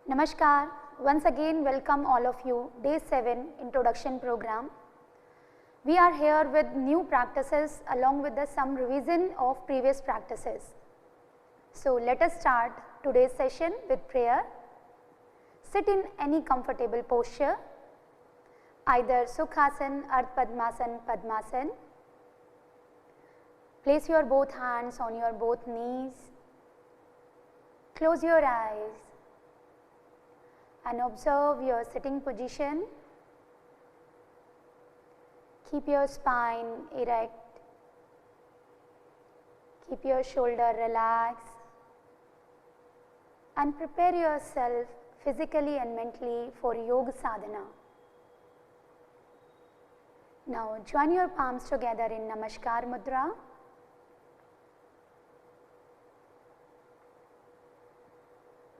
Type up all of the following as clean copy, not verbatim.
Namaskar, once again welcome all of you, day 7 introduction program. We are here with new practices along with some revision of previous practices. So, let us start today's session with prayer. Sit in any comfortable posture, either Sukhasan, Ardha Padmasan. Place your both hands on your both knees. Close your eyes and observe your sitting position. Keep your spine erect, keep your shoulder relaxed and prepare yourself physically and mentally for Yoga Sadhana. Now join your palms together in Namaskar Mudra.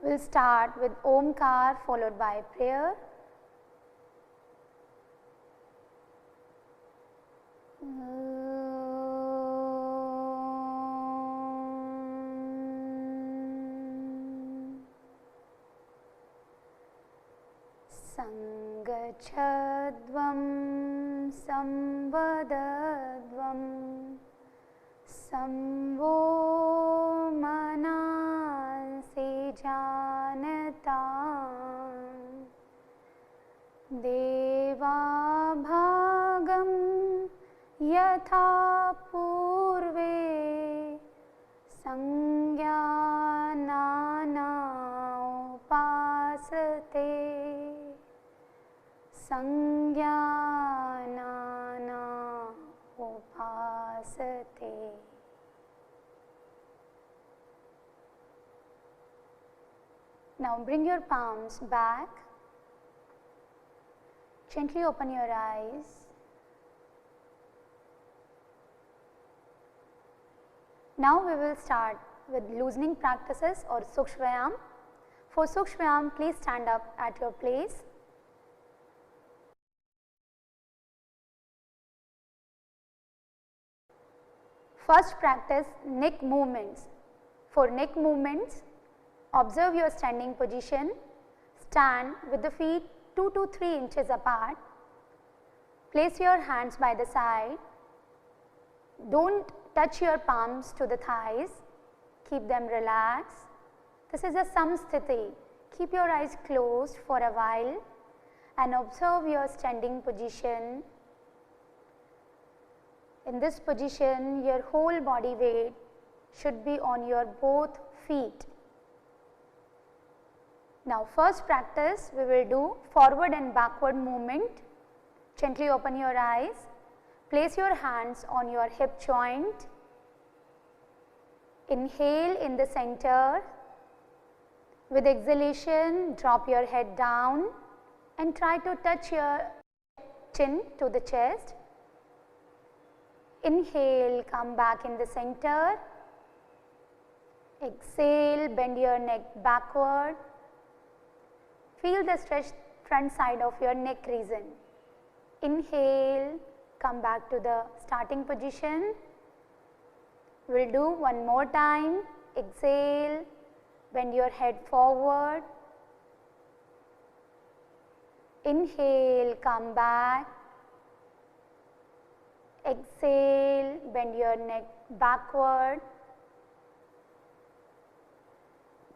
We will start with Omkar followed by prayer. Sangachadvam samvadadvam samvo manasi janatam deva bhagam yatha purve sangyānāna upasate sangyānāna upasate. Now bring your palms back, gently open your eyes. Now we will start with loosening practices or Sukshvayam. For Sukshvayam, please stand up at your place. First practice neck movements. For neck movements, observe your standing position. Stand with the feet 2 to 3 inches apart. Place your hands by the side. Don't touch your palms to the thighs. Keep them relaxed. This is a samsthiti. Keep your eyes closed for a while and observe your standing position. In this position, your whole body weight should be on your both feet. Now first practice we will do forward and backward movement. Gently open your eyes. Place your hands on your hip joint. Inhale in the center. With exhalation, drop your head down and try to touch your chin to the chest. Inhale, come back in the center. Exhale, bend your neck backward. Feel the stretched front side of your neck region. Inhale, come back to the starting position. We will do one more time. Exhale, bend your head forward. Inhale, come back. Exhale, bend your neck backward.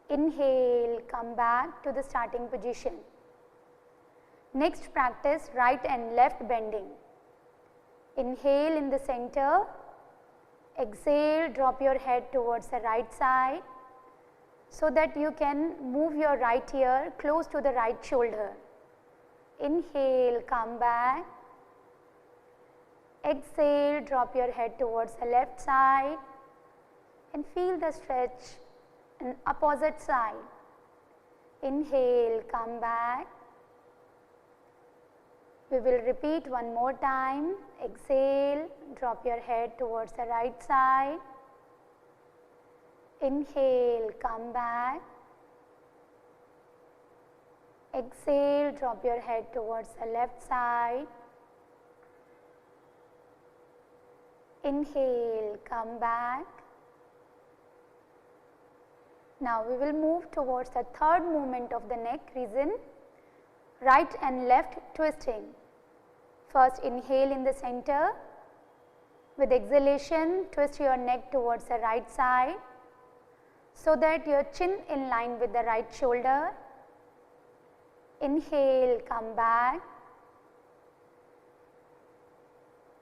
Inhale, come back to the starting position. Next practice right and left bending. Inhale in the center. Exhale, drop your head towards the right side so that you can move your right ear close to the right shoulder. Inhale, come back. Exhale, drop your head towards the left side and feel the stretch on opposite side. Inhale, come back. We will repeat one more time. Exhale, drop your head towards the right side. Inhale, come back. Exhale, drop your head towards the left side. Inhale, come back. Now we will move towards the third movement of the neck region, right and left twisting. First inhale in the center. With exhalation, twist your neck towards the right side so that your chin in line with the right shoulder. Inhale, come back.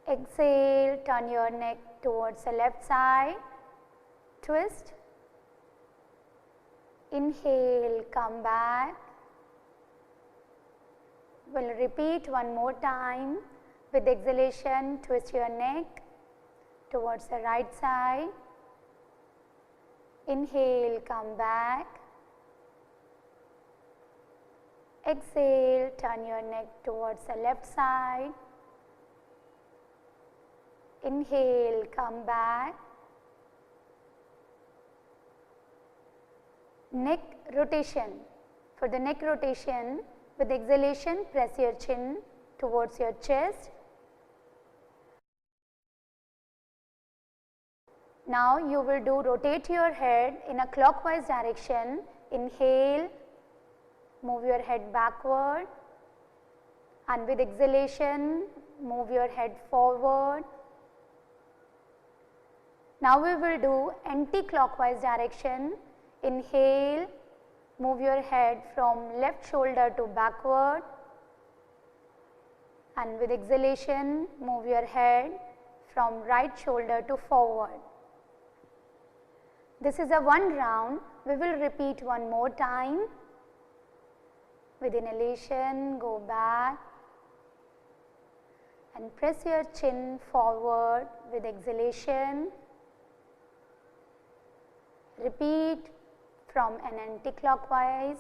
Exhale, turn your neck towards the left side, twist. Inhale, come back. We will repeat one more time. With exhalation, twist your neck towards the right side. Inhale, come back. Exhale, turn your neck towards the left side. Inhale, come back. Neck rotation. For the neck rotation, with exhalation, press your chin towards your chest. Now you will rotate your head in a clockwise direction. Inhale, move your head backward, and with exhalation, move your head forward. Now we will do anti-clockwise direction. Inhale, move your head from left shoulder to backward, and with exhalation, move your head from right shoulder to forward. This is a one round. We will repeat one more time. With inhalation, go back and press your chin forward. With exhalation, repeat from an anti-clockwise,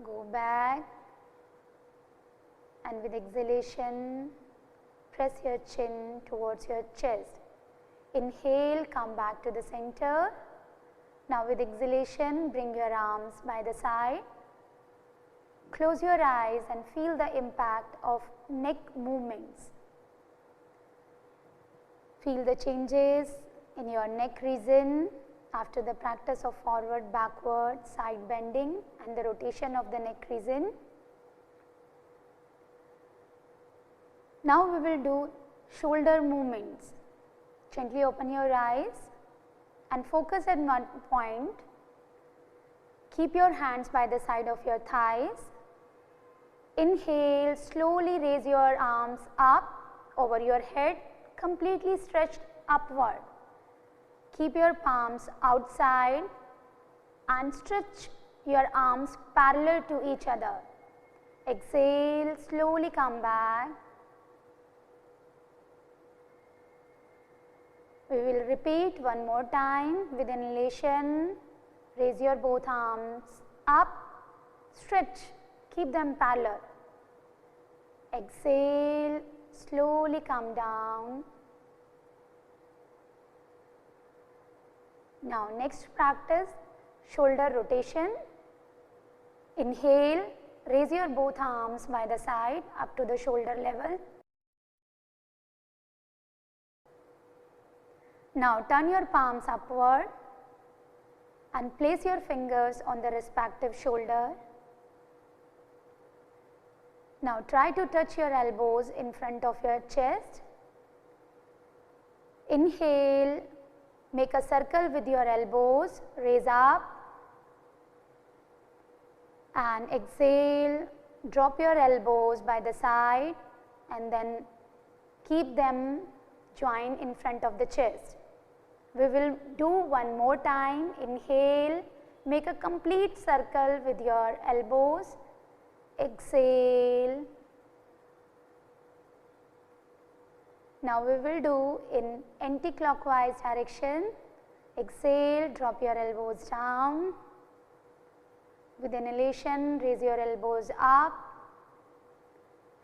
go back, and with exhalation, press your chin towards your chest. Inhale, come back to the center. Now with exhalation, bring your arms by the side. Close your eyes and feel the impact of neck movements. Feel the changes in your neck region after the practice of forward, backward, side bending and the rotation of the neck region. Now we will do shoulder movements. Gently open your eyes and focus at one point. Keep your hands by the side of your thighs. Inhale, slowly raise your arms up over your head, completely stretched upward. Keep your palms outside and stretch your arms parallel to each other. Exhale, slowly come back. We will repeat one more time. With inhalation, raise your both arms up, stretch, keep them parallel. Exhale, slowly come down. Now next practice, shoulder rotation. Inhale, raise your both arms by the side up to the shoulder level. Now turn your palms upward and place your fingers on the respective shoulder. Now try to touch your elbows in front of your chest. Inhale, make a circle with your elbows, raise up, and exhale, drop your elbows by the side and then keep them joined in front of the chest. We will do one more time. Inhale, make a complete circle with your elbows. Exhale. Now we will do in anti-clockwise direction. Exhale, drop your elbows down. With inhalation, raise your elbows up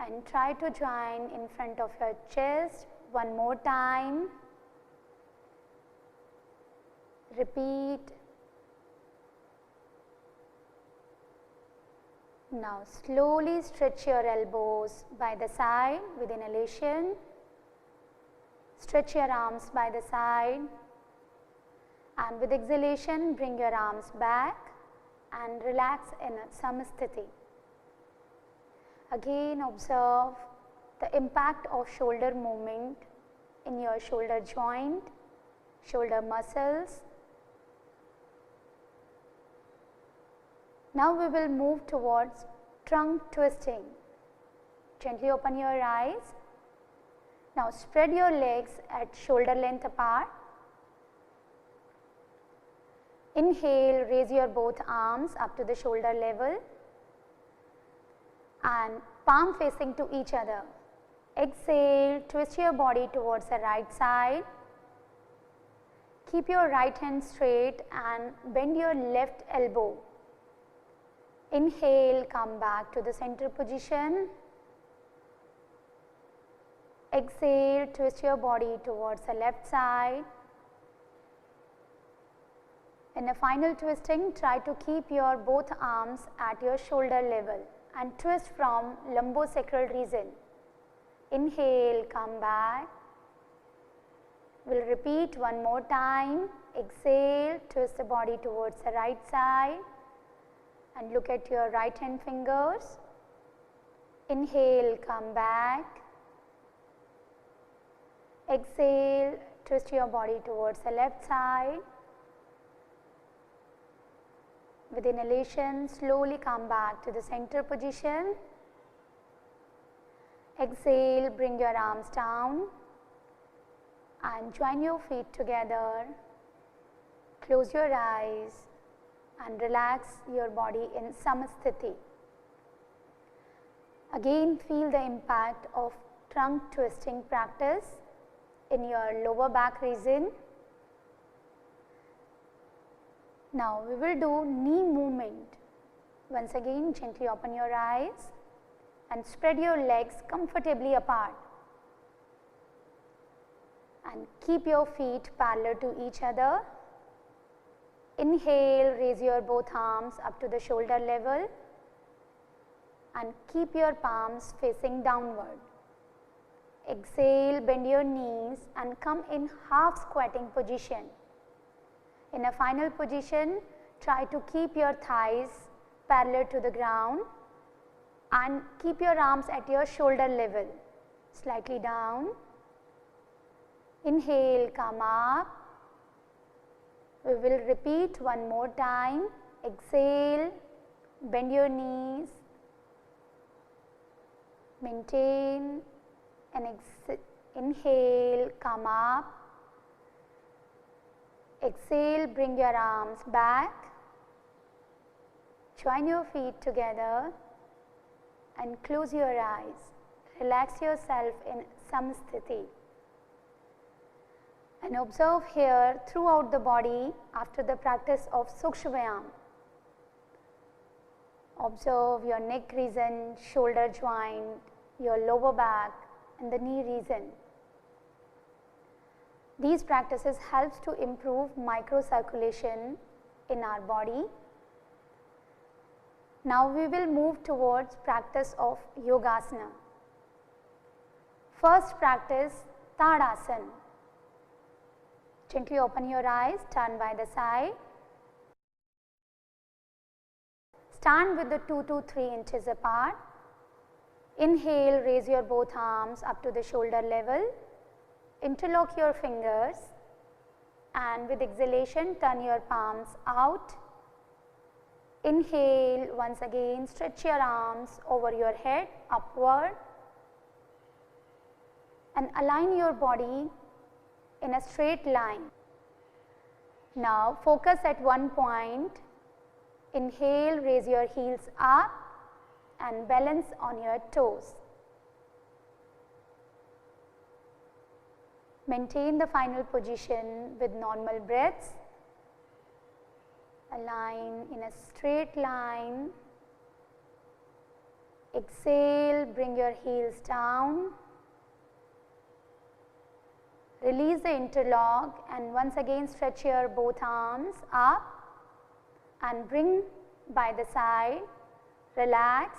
and try to join in front of your chest. One more time. Repeat. Now slowly stretch your elbows by the side with inhalation. Stretch your arms by the side and with exhalation bring your arms back and relax in a Samasthiti. Again observe the impact of shoulder movement in your shoulder joint, shoulder muscles. Now we will move towards trunk twisting. Gently open your eyes. Now spread your legs at shoulder length apart. Inhale, raise your both arms up to the shoulder level and palm facing to each other. Exhale, twist your body towards the right side. Keep your right hand straight and bend your left elbow. Inhale, come back to the center position. Exhale, twist your body towards the left side. In a final twisting, try to keep your both arms at your shoulder level and twist from lumbosacral region. Inhale, come back. We will repeat one more time. Exhale, twist the body towards the right side and look at your right hand fingers. Inhale, come back. Exhale, twist your body towards the left side. With inhalation, slowly come back to the center position. Exhale, bring your arms down and join your feet together. Close your eyes and relax your body in Samasthiti. Again, feel the impact of trunk twisting practice in your lower back region. Now we will do knee movement. Once again, gently open your eyes and spread your legs comfortably apart and keep your feet parallel to each other. Inhale, raise your both arms up to the shoulder level and keep your palms facing downward. Exhale, bend your knees and come in half squatting position. In a final position, try to keep your thighs parallel to the ground and keep your arms at your shoulder level, slightly down. Inhale, come up. We will repeat one more time. Exhale, bend your knees, maintain and inhale, come up. Exhale, bring your arms back, join your feet together and close your eyes. Relax yourself in Samasthiti and observe here throughout the body after the practice of Sukshmayam. Observe your neck region, shoulder joint, your lower back and the knee region. These practices helps to improve microcirculation in our body. Now we will move towards practice of Yogasana. First practice, Padhasasana. Gently open your eyes, turn by the side. Stand with the 2 to 3 inches apart. Inhale, raise your both arms up to the shoulder level. Interlock your fingers and with exhalation turn your palms out. Inhale, once again stretch your arms over your head upward and align your body in a straight line. Now focus at one point. Inhale, raise your heels up and balance on your toes. Maintain the final position with normal breaths. Align in a straight line. Exhale, bring your heels down. Release the interlock and once again stretch your both arms up and bring by the side. Relax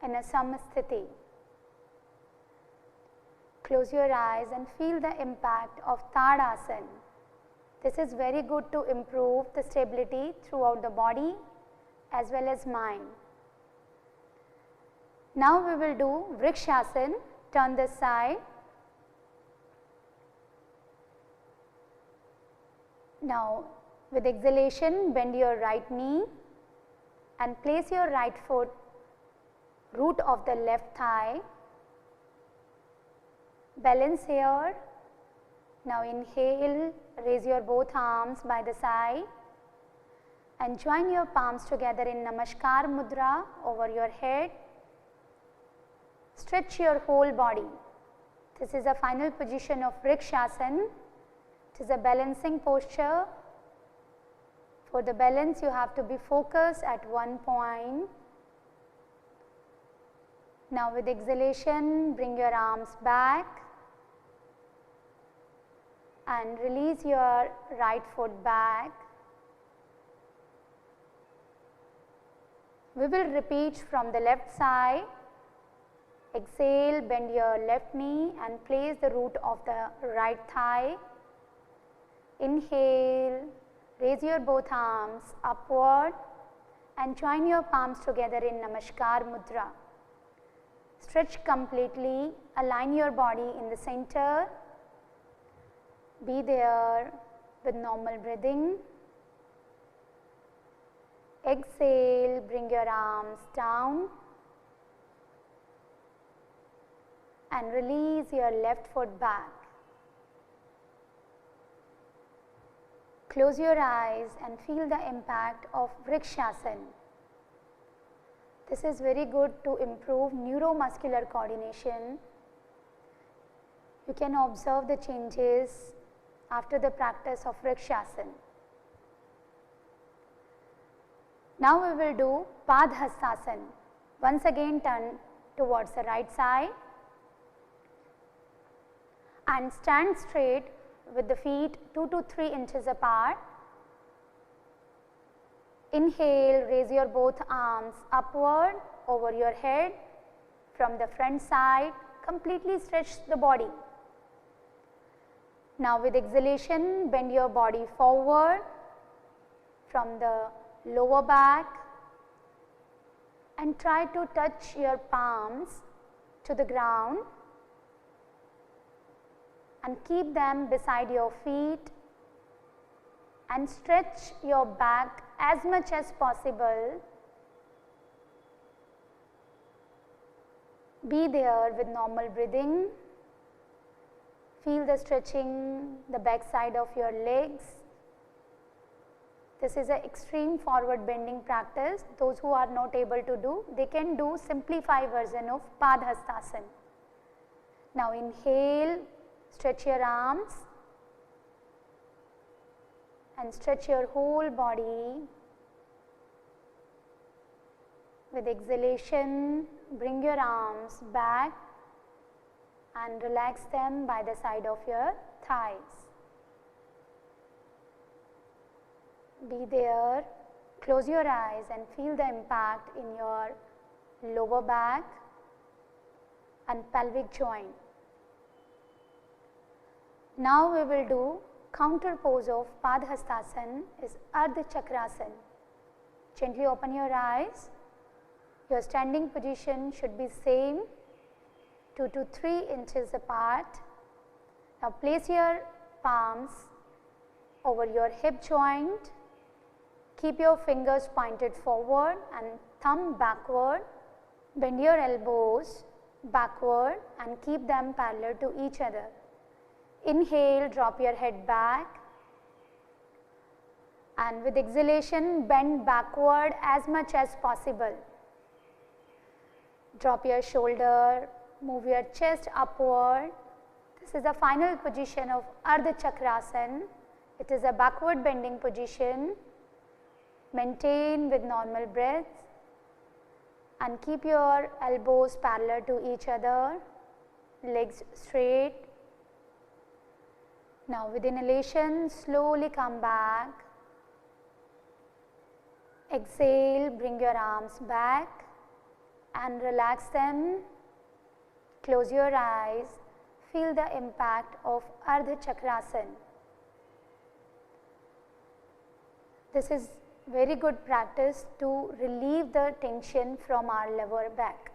in a Samasthiti. Close your eyes and feel the impact of Padhasasana This is very good to improve the stability throughout the body as well as mind. Now we will do Vrikshasana. Turn this side. Now with exhalation, bend your right knee and place your right foot root of the left thigh. Balance here. Now inhale, raise your both arms by the side and join your palms together in Namaskar Mudra over your head. Stretch your whole body. This is the final position of Vrikshasana. It is a balancing posture. For the balance, you have to be focused at one point. Now with exhalation, bring your arms back and release your right foot back. We will repeat from the left side. Exhale, bend your left knee and place the root of the right thigh. Inhale, raise your both arms upward and join your palms together in Namaskar Mudra. Stretch completely, align your body in the center. Be there with normal breathing. Exhale, bring your arms down and release your left foot back. Close your eyes and feel the impact of Vrikshasana. This is very good to improve neuromuscular coordination. You can observe the changes after the practice of Vrikshasana. Now we will do Padhasasana. Once again turn towards the right side and stand straight with the feet 2 to 3 inches apart. Inhale, raise your both arms upward over your head from the front side, completely stretch the body. Now with exhalation, bend your body forward from the lower back and try to touch your palms to the ground and keep them beside your feet and stretch your back as much as possible. Be there with normal breathing. Feel the stretching the back side of your legs. This is an extreme forward bending practice. Those who are not able to do, they can do simplified version of Padhasasana. Now inhale, stretch your arms and stretch your whole body. With exhalation, bring your arms back and relax them by the side of your thighs. Be there, close your eyes and feel the impact in your lower back and pelvic joint. Now we will do counter pose of Padhasasana is Ardha Chakrasan. Gently open your eyes. Your standing position should be same, 2 to 3 inches apart. Now place your palms over your hip joint. Keep your fingers pointed forward and thumb backward. Bend your elbows backward and keep them parallel to each other. Inhale, drop your head back and with exhalation bend backward as much as possible. Drop your shoulder, move your chest upward. This is the final position of Ardha Chakrasan. It is a backward bending position. Maintain with normal breath and keep your elbows parallel to each other, legs straight. Now with inhalation, slowly come back. Exhale, bring your arms back and relax them. Close your eyes, feel the impact of Ardha Chakrasan. This is very good practice to relieve the tension from our lower back.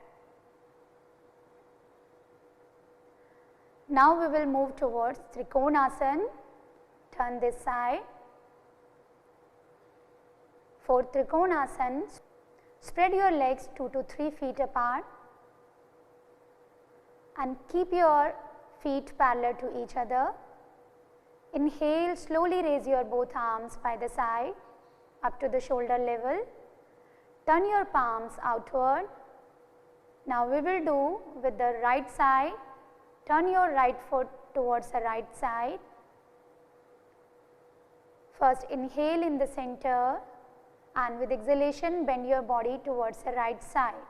Now we will move towards Trikonasana. Turn this side. For Trikonasana, spread your legs 2 to 3 feet apart and keep your feet parallel to each other. Inhale, slowly raise your both arms by the side up to the shoulder level. Turn your palms outward. Now we will do with the right side. Turn your right foot towards the right side. First inhale in the center and with exhalation bend your body towards the right side.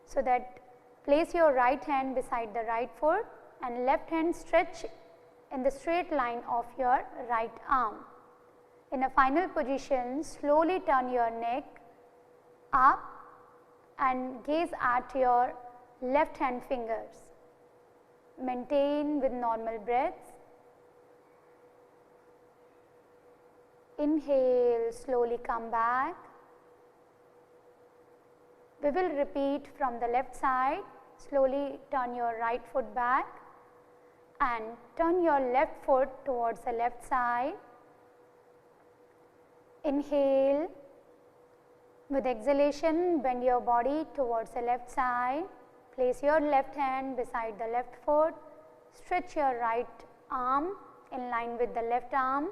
So that place your right hand beside the right foot and left hand stretch in the straight line of your right arm. In a final position, slowly turn your neck up and gaze at your left hand fingers. Maintain with normal breaths. Inhale, slowly come back. We will repeat from the left side. Slowly turn your right foot back and turn your left foot towards the left side. Inhale. With exhalation, bend your body towards the left side. Place your left hand beside the left foot. Stretch your right arm in line with the left arm.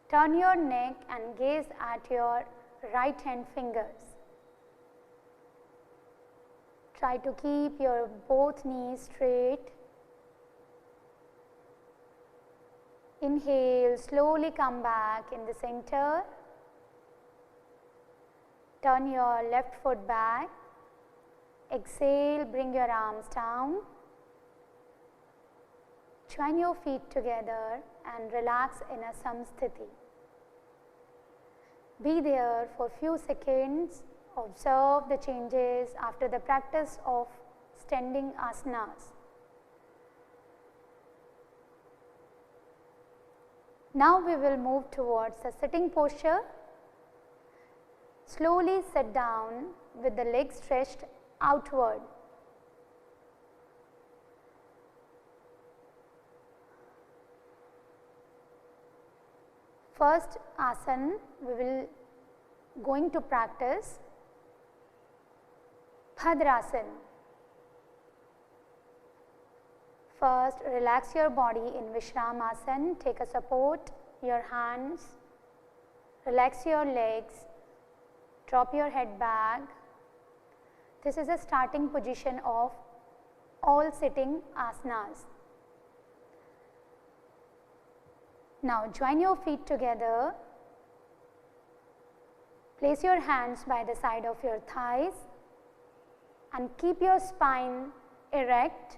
Turn your neck and gaze at your right hand fingers. Try to keep your both knees straight. Inhale, slowly come back in the center. Turn your left foot back. Exhale, bring your arms down. Join your feet together and relax in a samsthiti. Be there for few seconds. Observe the changes after the practice of standing asanas. Now we will move towards the sitting posture. Slowly sit down with the legs stretched outward. First asana we will going to practice Bhadrasana. First relax your body in Vajrasana, take a support, your hands, relax your legs, drop your head back. This is a starting position of all sitting asanas. Now join your feet together, place your hands by the side of your thighs and keep your spine erect.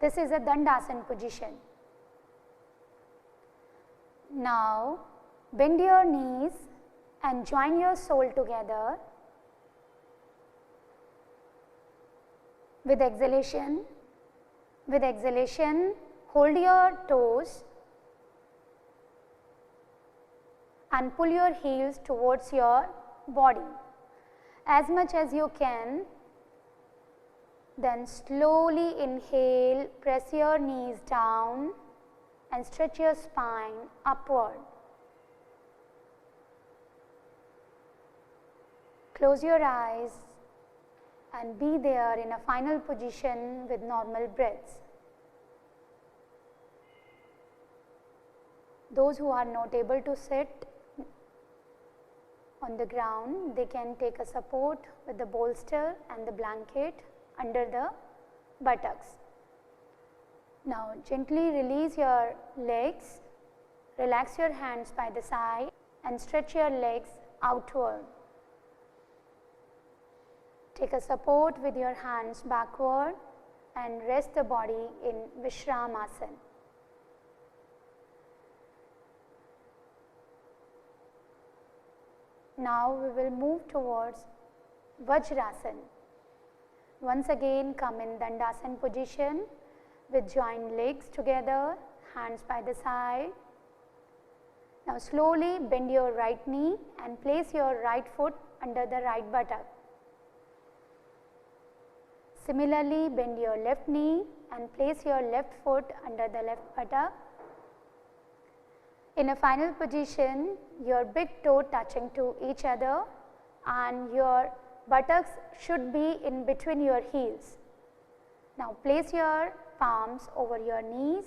This is a Dandasana position. Now bend your knees and join your sole together. With exhalation, hold your toes and pull your heels towards your body as much as you can. Then slowly inhale, press your knees down and stretch your spine upward. Close your eyes and be there in a final position with normal breaths. Those who are not able to sit on the ground, they can take a support with the bolster and the blanket under the buttocks. Now gently release your legs, relax your hands by the side and stretch your legs outward. Take a support with your hands backward and rest the body in Vajrasana. Now we will move towards Vajrasana. Once again come in Dandasana position with joined legs together, hands by the side. Now slowly bend your right knee and place your right foot under the right buttock. Similarly, bend your left knee and place your left foot under the left buttock. In a final position, your big toe touching to each other and your buttocks should be in between your heels. Now place your palms over your knees.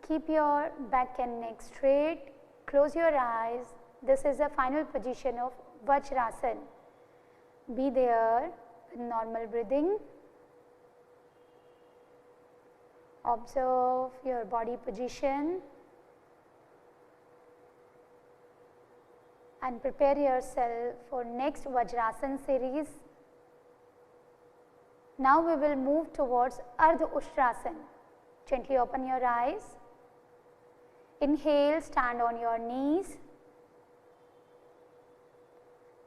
Keep your back and neck straight. Close your eyes. This is the final position of Vajrasana. Be there with normal breathing. Observe your body position and prepare yourself for next Vajrasana series. Now we will move towards Ardha Usrasan. Gently open your eyes. Inhale, stand on your knees.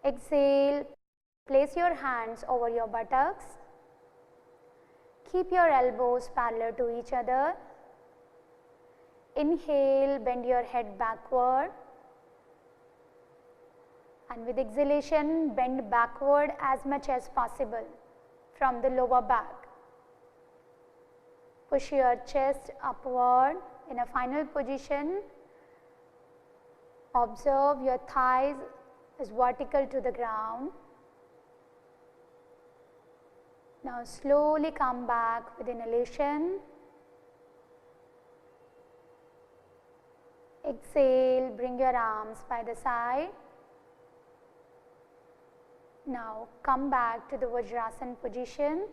Exhale, place your hands over your buttocks. Keep your elbows parallel to each other. Inhale, bend your head backward. And with exhalation, bend backward as much as possible from the lower back. Push your chest upward in a final position. Observe your thighs is vertical to the ground. Now slowly come back with inhalation. Exhale, bring your arms by the side. Now come back to the Vajrasana position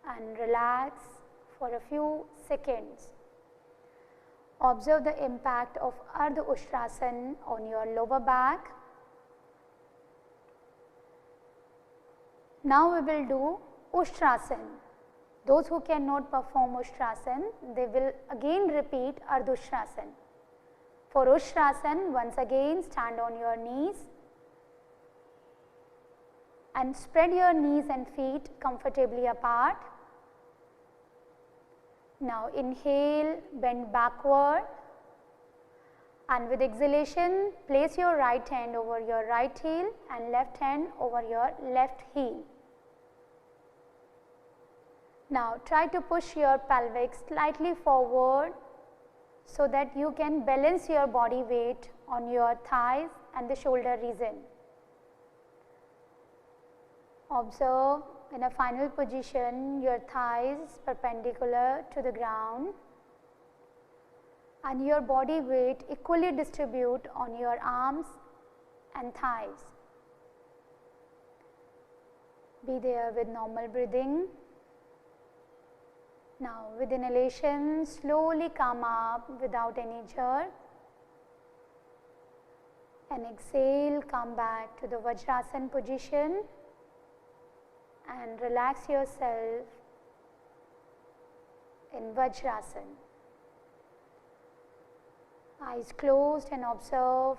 and relax for a few seconds. Observe the impact of Ardha Usrasan on your lower back. Now we will do Usrasan. Those who cannot perform Usrasan, they will again repeat Ardha Usrasan. For Usrasan, once again stand on your knees and spread your knees and feet comfortably apart. Now inhale, bend backward, and with exhalation place your right hand over your right heel and left hand over your left heel. Now try to push your pelvic slightly forward so that you can balance your body weight on your thighs and the shoulder region. Observe in a final position your thighs perpendicular to the ground and your body weight equally distribute on your arms and thighs. Be there with normal breathing. Now with inhalation, slowly come up without any jerk, and exhale, come back to the Vajrasana position and relax yourself in Vajrasana. Eyes closed and observe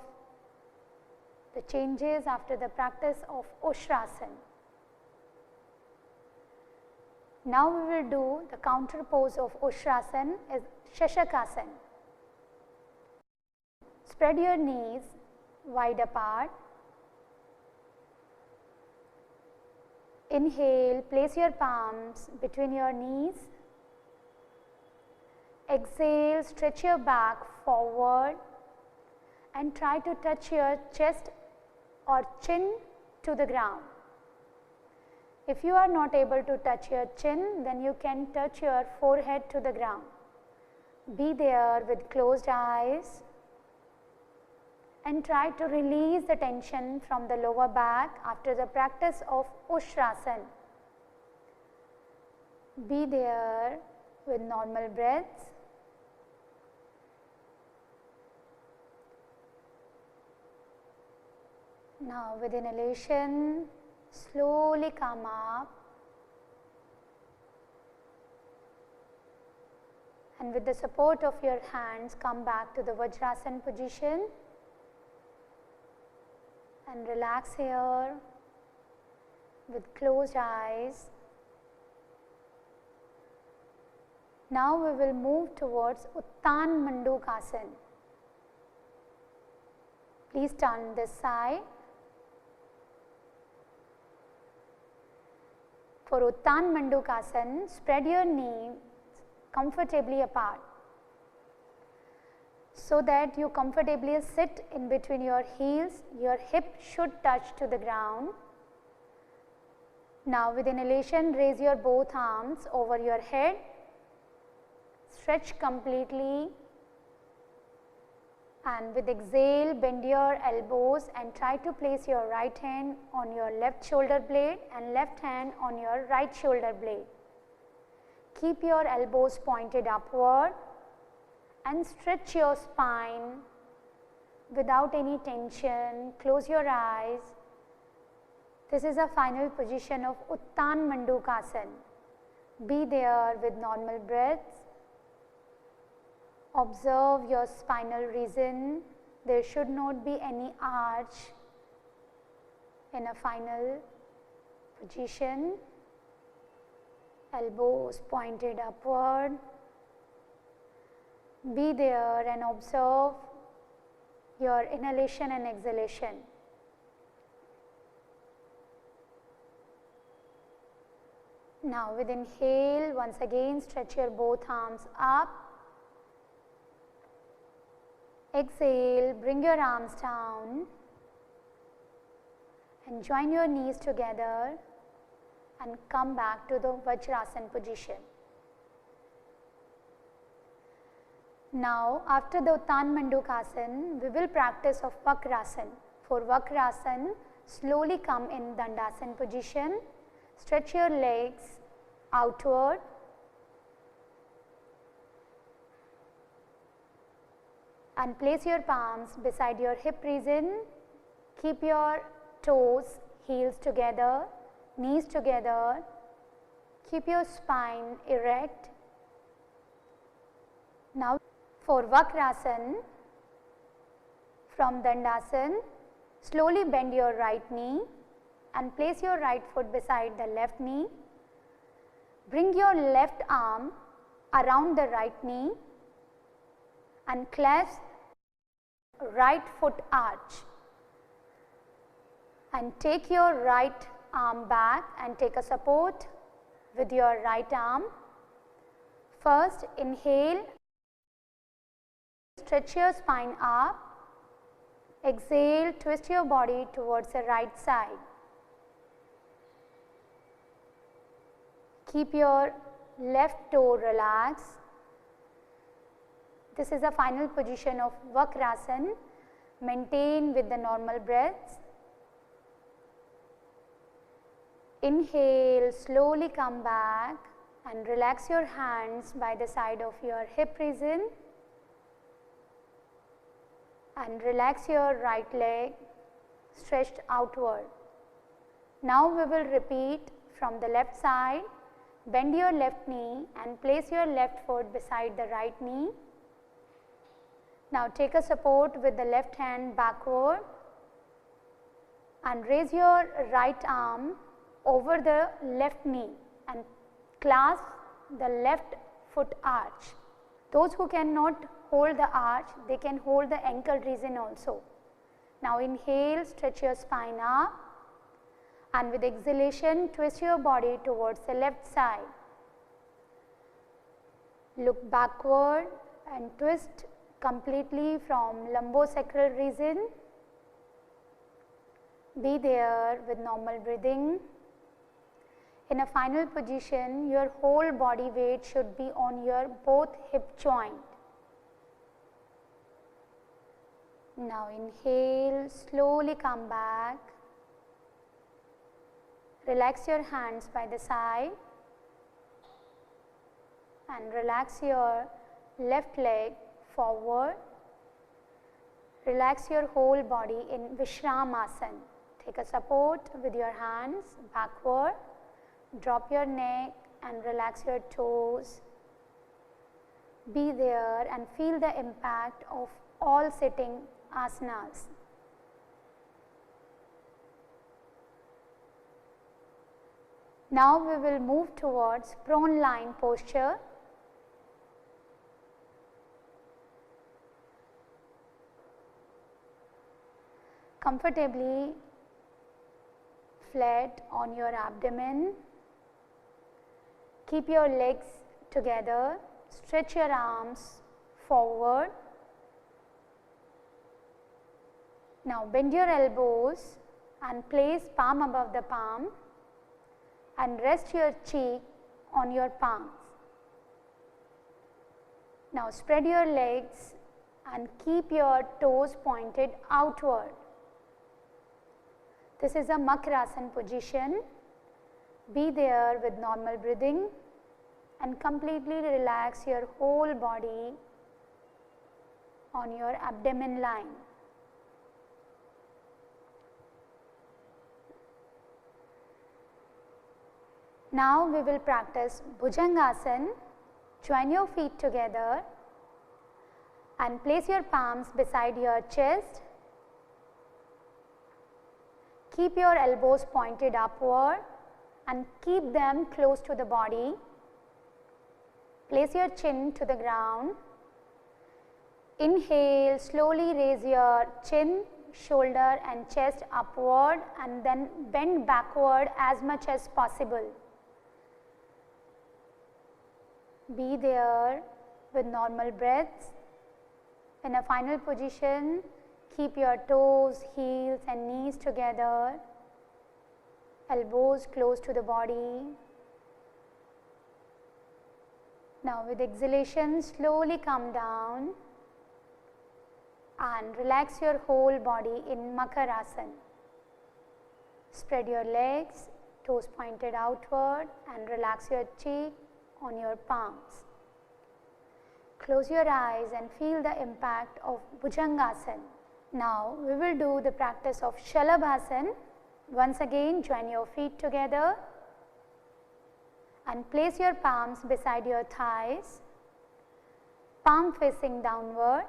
the changes after the practice of Usrasan. Now we will do the counter pose of Usrasan is Shashakasan. Spread your knees wide apart. Inhale, place your palms between your knees. Exhale, stretch your back forward and try to touch your chest or chin to the ground. If you are not able to touch your chin, then you can touch your forehead to the ground. Be there with closed eyes and try to release the tension from the lower back after the practice of Usrasan. Be there with normal breaths. Now with inhalation, slowly come up and with the support of your hands come back to the Vajrasana position and relax here with closed eyes. Now we will move towards Uttan Mandukasana. Please turn this side. For Uttan Mandukasana, spread your knees comfortably apart so that you comfortably sit in between your heels. Your hip should touch to the ground. Now with inhalation, raise your both arms over your head, stretch completely, and with exhale, bend your elbows and try to place your right hand on your left shoulder blade and left hand on your right shoulder blade. Keep your elbows pointed upward and stretch your spine without any tension. Close your eyes. This is a final position of Uttan Mandukasana. Be there with normal breaths. Observe your spinal region. There should not be any arch in a final position. Elbows pointed upward. Be there and observe your inhalation and exhalation. Now with inhale, once again stretch your both arms up. Exhale, bring your arms down and join your knees together and come back to the Vajrasana position. Now after the Uttan Mandukasana, we will practice of Vakrasana. For Vakrasana, slowly come in Dandasana position. Stretch your legs outward. And place your palms beside your hip region. Keep your toes, heels together, knees together. Keep your spine erect. Now for Vakrasana, from Dandasana, slowly bend your right knee and place your right foot beside the left knee. Bring your left arm around the right knee and clasp right foot arch, and take your right arm back and take a support with your right arm. First inhale, stretch your spine up. Exhale, twist your body towards the right side. Keep your left toe relaxed. This is the final position of Vakrasana. Maintain with the normal breaths. Inhale, slowly come back and relax your hands by the side of your hip region and relax your right leg stretched outward. Now we will repeat from the left side. Bend your left knee and place your left foot beside the right knee. Now take a support with the left hand backward and raise your right arm over the left knee and clasp the left foot arch. Those who cannot hold the arch, they can hold the ankle region also. Now inhale, stretch your spine up, and with exhalation twist your body towards the left side. Look backward and twist completely from lumbosacral region. Be there with normal breathing. In a final position, your whole body weight should be on your both hip joint. Now inhale, slowly come back. Relax your hands by the side and relax your left leg forward. Relax your whole body in Vajrasana. Take a support with your hands backward. Drop your neck and relax your toes. Be there and feel the impact of all sitting asanas. Now we will move towards prone lying posture. comfortably flat on your abdomen. Keep your legs together, stretch your arms forward. Now bend your elbows and place palm above the palm and rest your cheek on your palms. Now spread your legs and keep your toes pointed outward. This is a Makarasana position. Be there with normal breathing and completely relax your whole body on your abdomen line. Now we will practice Bhujangasan. Join your feet together and place your palms beside your chest. Keep your elbows pointed upward and keep them close to the body. Place your chin to the ground. Inhale, slowly raise your chin, shoulder and chest upward and then bend backward as much as possible. Be there with normal breaths. In a final position, keep your toes, heels and knees together, elbows close to the body. Now with exhalation, slowly come down and relax your whole body in Makarasana. Spread your legs, toes pointed outward and relax your cheek on your palms. Close your eyes and feel the impact of Bhujangasan. Now we will do the practice of Shavasana. Once again, join your feet together and place your palms beside your thighs, palm facing downward.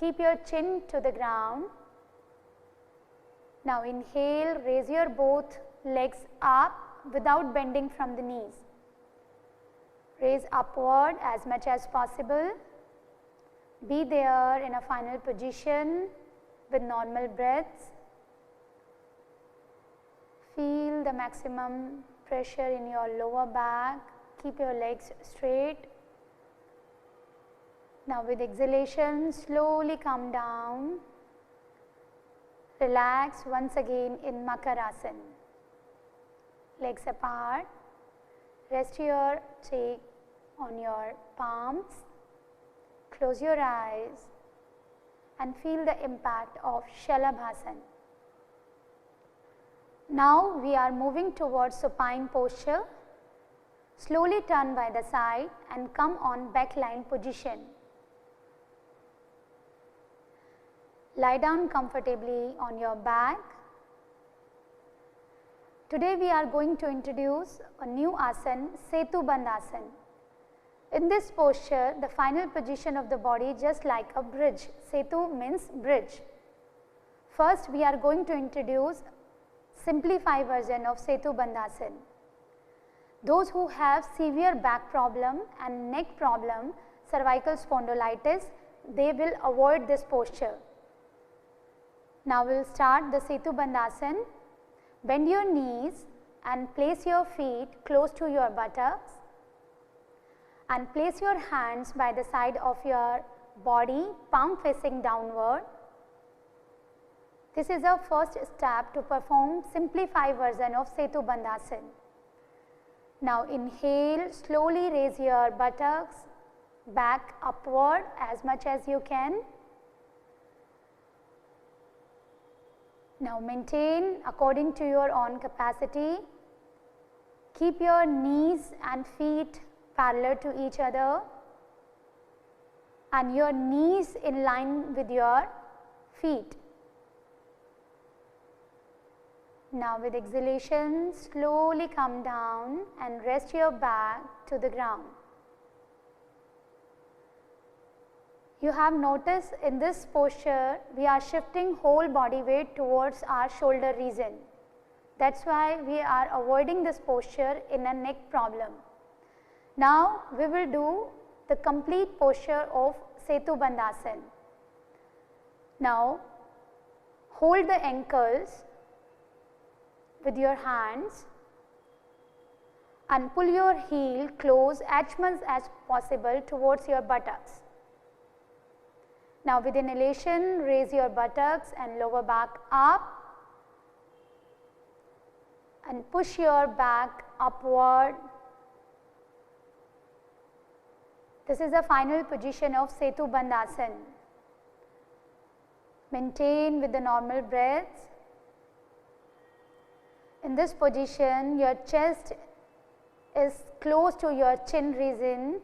Keep your chin to the ground. Now inhale, raise your both legs up without bending from the knees. Raise upward as much as possible. Be there in a final position with normal breaths. Feel the maximum pressure in your lower back. Keep your legs straight. Now with exhalation, slowly come down. Relax once again in Makarasana. Legs apart. Rest your cheek on your palms. Close your eyes and feel the impact of Shavasana. Now we are moving towards supine posture. Slowly turn by the side and come on back line position. Lie down comfortably on your back. Today we are going to introduce a new asana, Situ Bandasana. In this posture, the final position of the body just like a bridge. Setu means bridge. First we are going to introduce simplified version of Situ Bandasana. Those who have severe back problem and neck problem, cervical spondylitis, they will avoid this posture. Now we will start the Situ Bandasana. Bend your knees and place your feet close to your buttocks and place your hands by the side of your body, palm facing downward. This is our first step to perform simplified version of Situ Bandasana. Now inhale, slowly raise your buttocks back upward as much as you can. Now maintain according to your own capacity. Keep your knees and feet parallel to each other and your knees in line with your feet. Now with exhalation, slowly come down and rest your back to the ground. You have noticed in this posture, we are shifting whole body weight towards our shoulder region. That's why we are avoiding this posture in a neck problem. Now we will do the complete posture of Situ Bandasana. Now Hold the ankles with your hands and pull your heel close as much as possible towards your buttocks. Now with inhalation, raise your buttocks and lower back up and push your back upward. This is the final position of Situ Bandasana. Maintain with the normal breaths. In this position, your chest is close to your chin region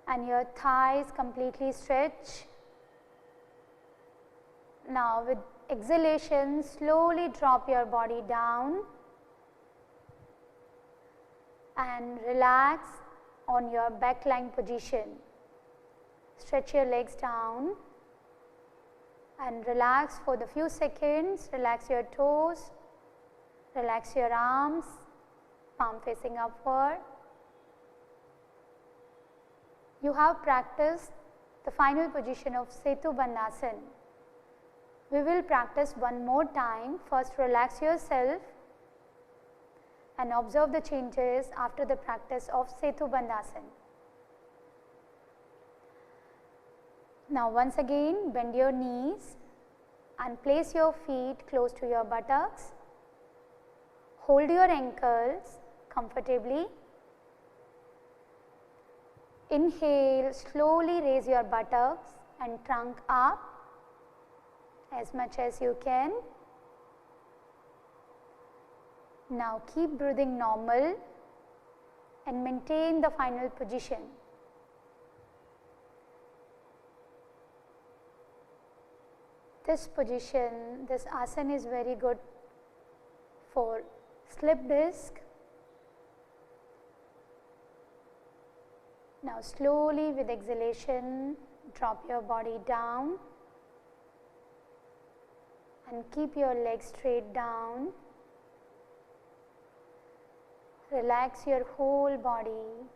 and your thighs completely stretch. Now with exhalation, slowly drop your body down and relax on your back lying position. Stretch your legs down and relax for the few seconds. Relax your toes, relax your arms, palm facing upward. You have practiced the final position of Situ Bandasana. We will practice one more time. First relax yourself and observe the changes after the practice of Situ Bandasana. Now once again bend your knees and place your feet close to your buttocks. Hold your ankles comfortably. Inhale, slowly raise your buttocks and trunk up as much as you can. Now keep breathing normal and maintain the final position. This position, this asana is very good for slip disc. Now slowly with exhalation, drop your body down and keep your legs straight down. Relax your whole body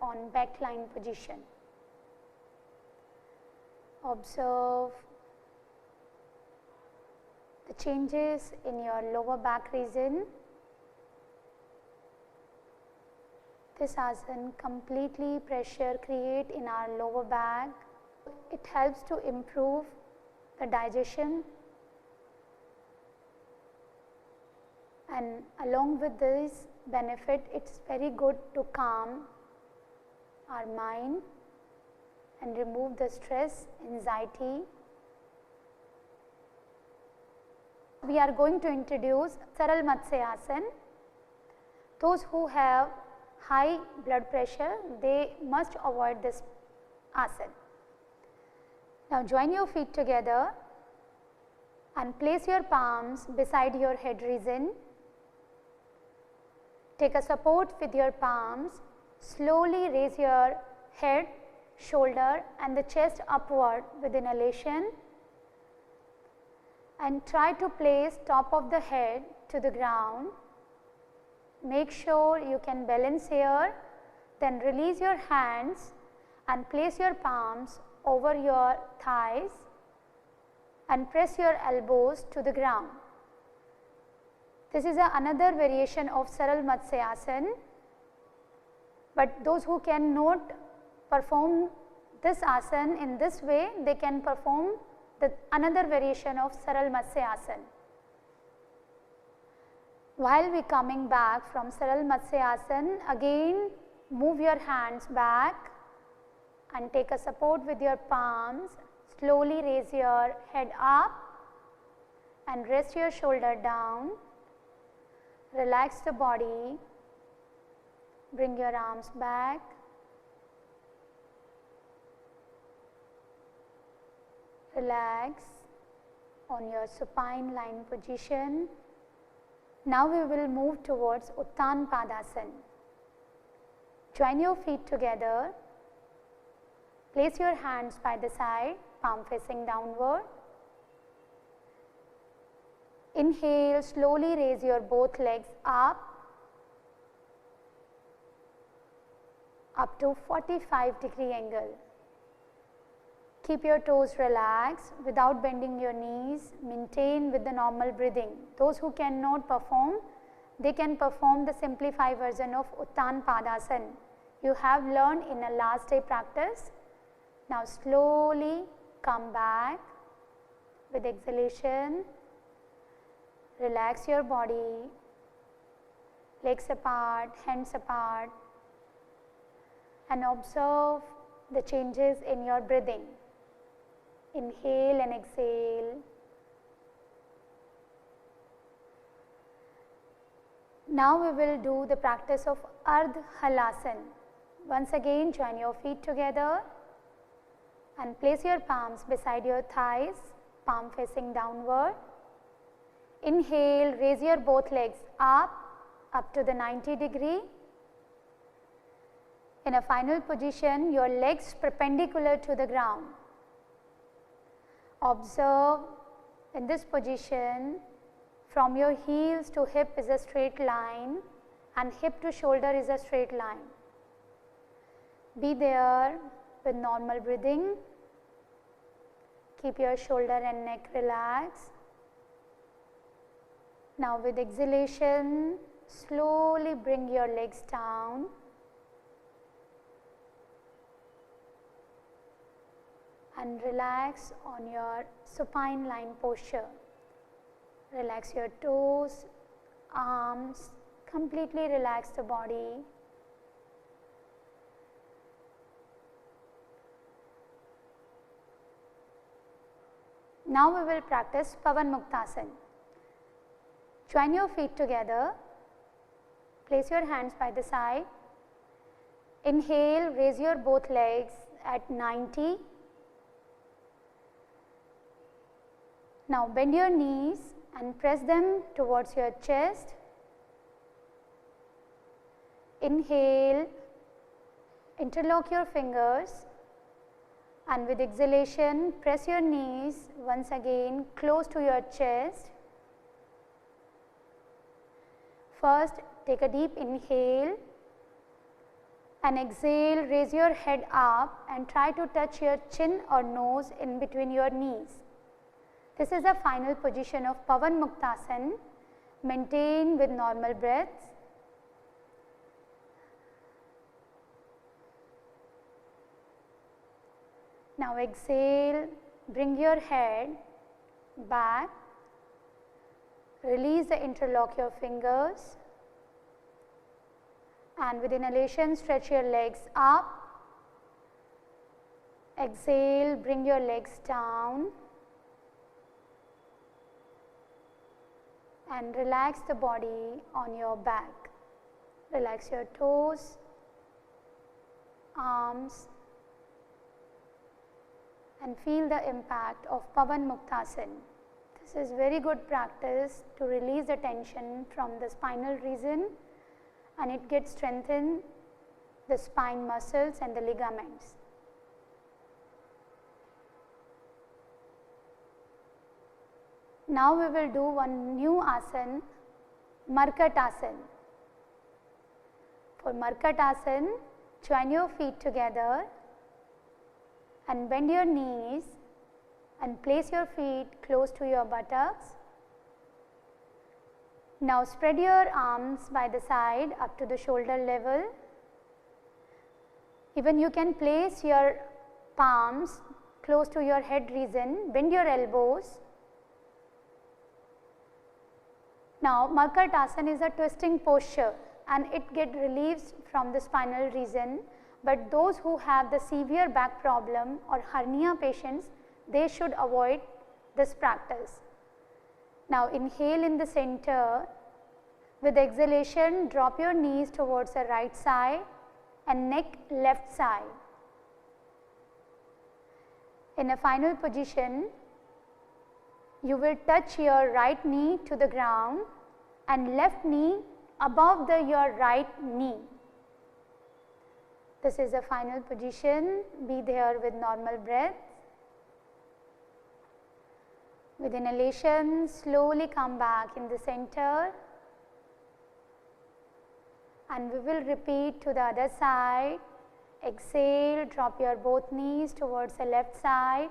on back lying position. Observe the changes in your lower back region. This asana completely pressure create in our lower back. It helps to improve the digestion, and along with this benefit, it's very good to calm our mind and remove the stress, anxiety. We are going to introduce Saral Matsayasan. Those who have high blood pressure, they must avoid this asana. Now join your feet together and place your palms beside your head region. Take a support with your palms. Slowly raise your head, shoulder and the chest upward with inhalation. And try to place top of the head to the ground. Make sure you can balance here, then release your hands and place your palms over your thighs and press your elbows to the ground. This is another variation of Saral Matsayasan, but those who cannot perform this asana in this way, they can perform another variation of Saral Matsayasan. While we coming back from Saral Matsayasan, again move your hands back and take a support with your palms. Slowly raise your head up and rest your shoulder down. Relax the body. Bring your arms back. Relax on your supine lying position. Now we will move towards Uttan Padhasasana. Join your feet together. Place your hands by the side, palm facing downward. Inhale, slowly raise your both legs up to 45-degree angle. Keep your toes relaxed without bending your knees. Maintain with the normal breathing. Those who cannot perform, they can perform the simplified version of Uttan Padhasana. You have learned in a last day practice. Now slowly come back with exhalation. Relax your body, legs apart, hands apart, and observe the changes in your breathing. Inhale and exhale. Now we will do the practice of Ardha Halasana. Once again, join your feet together and place your palms beside your thighs, palm facing downward. Inhale, raise your both legs up to the 90 degree. In a final position, your legs perpendicular to the ground. Observe in this position, from your heels to hip is a straight line and hip to shoulder is a straight line. Be there with normal breathing. Keep your shoulder and neck relaxed. Now with exhalation, slowly bring your legs down. And relax on your supine line posture. Relax your toes, arms, completely relax the body. Now we will practice Pawan Mukhtasan. Join your feet together. Place your hands by the side. Inhale, raise your both legs at 90. Now bend your knees and press them towards your chest. Inhale, interlock your fingers, and with exhalation press your knees once again close to your chest. First take a deep inhale and exhale, raise your head up and try to touch your chin or nose in between your knees. This is the final position of Pawan Mukhtasan. Maintain with normal breaths. Now exhale, bring your head back, release the interlock your fingers, and with inhalation stretch your legs up. Exhale, bring your legs down. And relax the body on your back. Relax your toes, arms, and feel the impact of Pawan Mukhtasan. This is very good practice to release the tension from the spinal region, and it gets strengthened the spine muscles and the ligaments. Now we will do one new asana, Markatasana. For Markatasana, join your feet together and bend your knees and place your feet close to your buttocks. Now spread your arms by the side up to the shoulder level. Even you can place your palms close to your head region, bend your elbows. Now Markatasana is a twisting posture and it gets relieved from the spinal region, but those who have the severe back problem or hernia patients, they should avoid this practice. Now inhale in the center. With exhalation, drop your knees towards the right side and neck left side. In a final position, you will touch your right knee to the ground and left knee above your right knee. This is a final position. Be there with normal breath. With inhalation, slowly come back in the center, and we will repeat to the other side. Exhale, drop your both knees towards the left side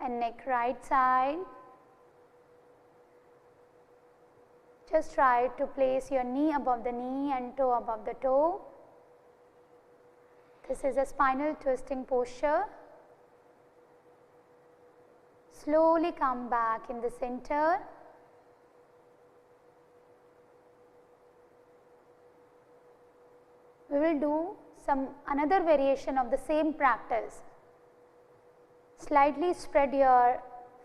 and neck right side. Just try to place your knee above the knee and toe above the toe. This is a spinal twisting posture. Slowly come back in the center. We will do another variation of the same practice. Slightly spread your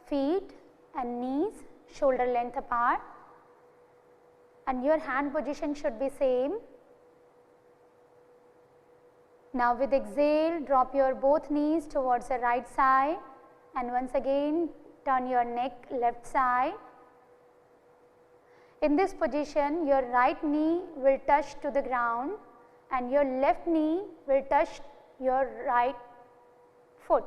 feet and knees shoulder length apart, and your hand position should be same. Now with exhale, drop your both knees towards the right side and once again turn your neck left side. In this position, your right knee will touch to the ground and your left knee will touch your right foot.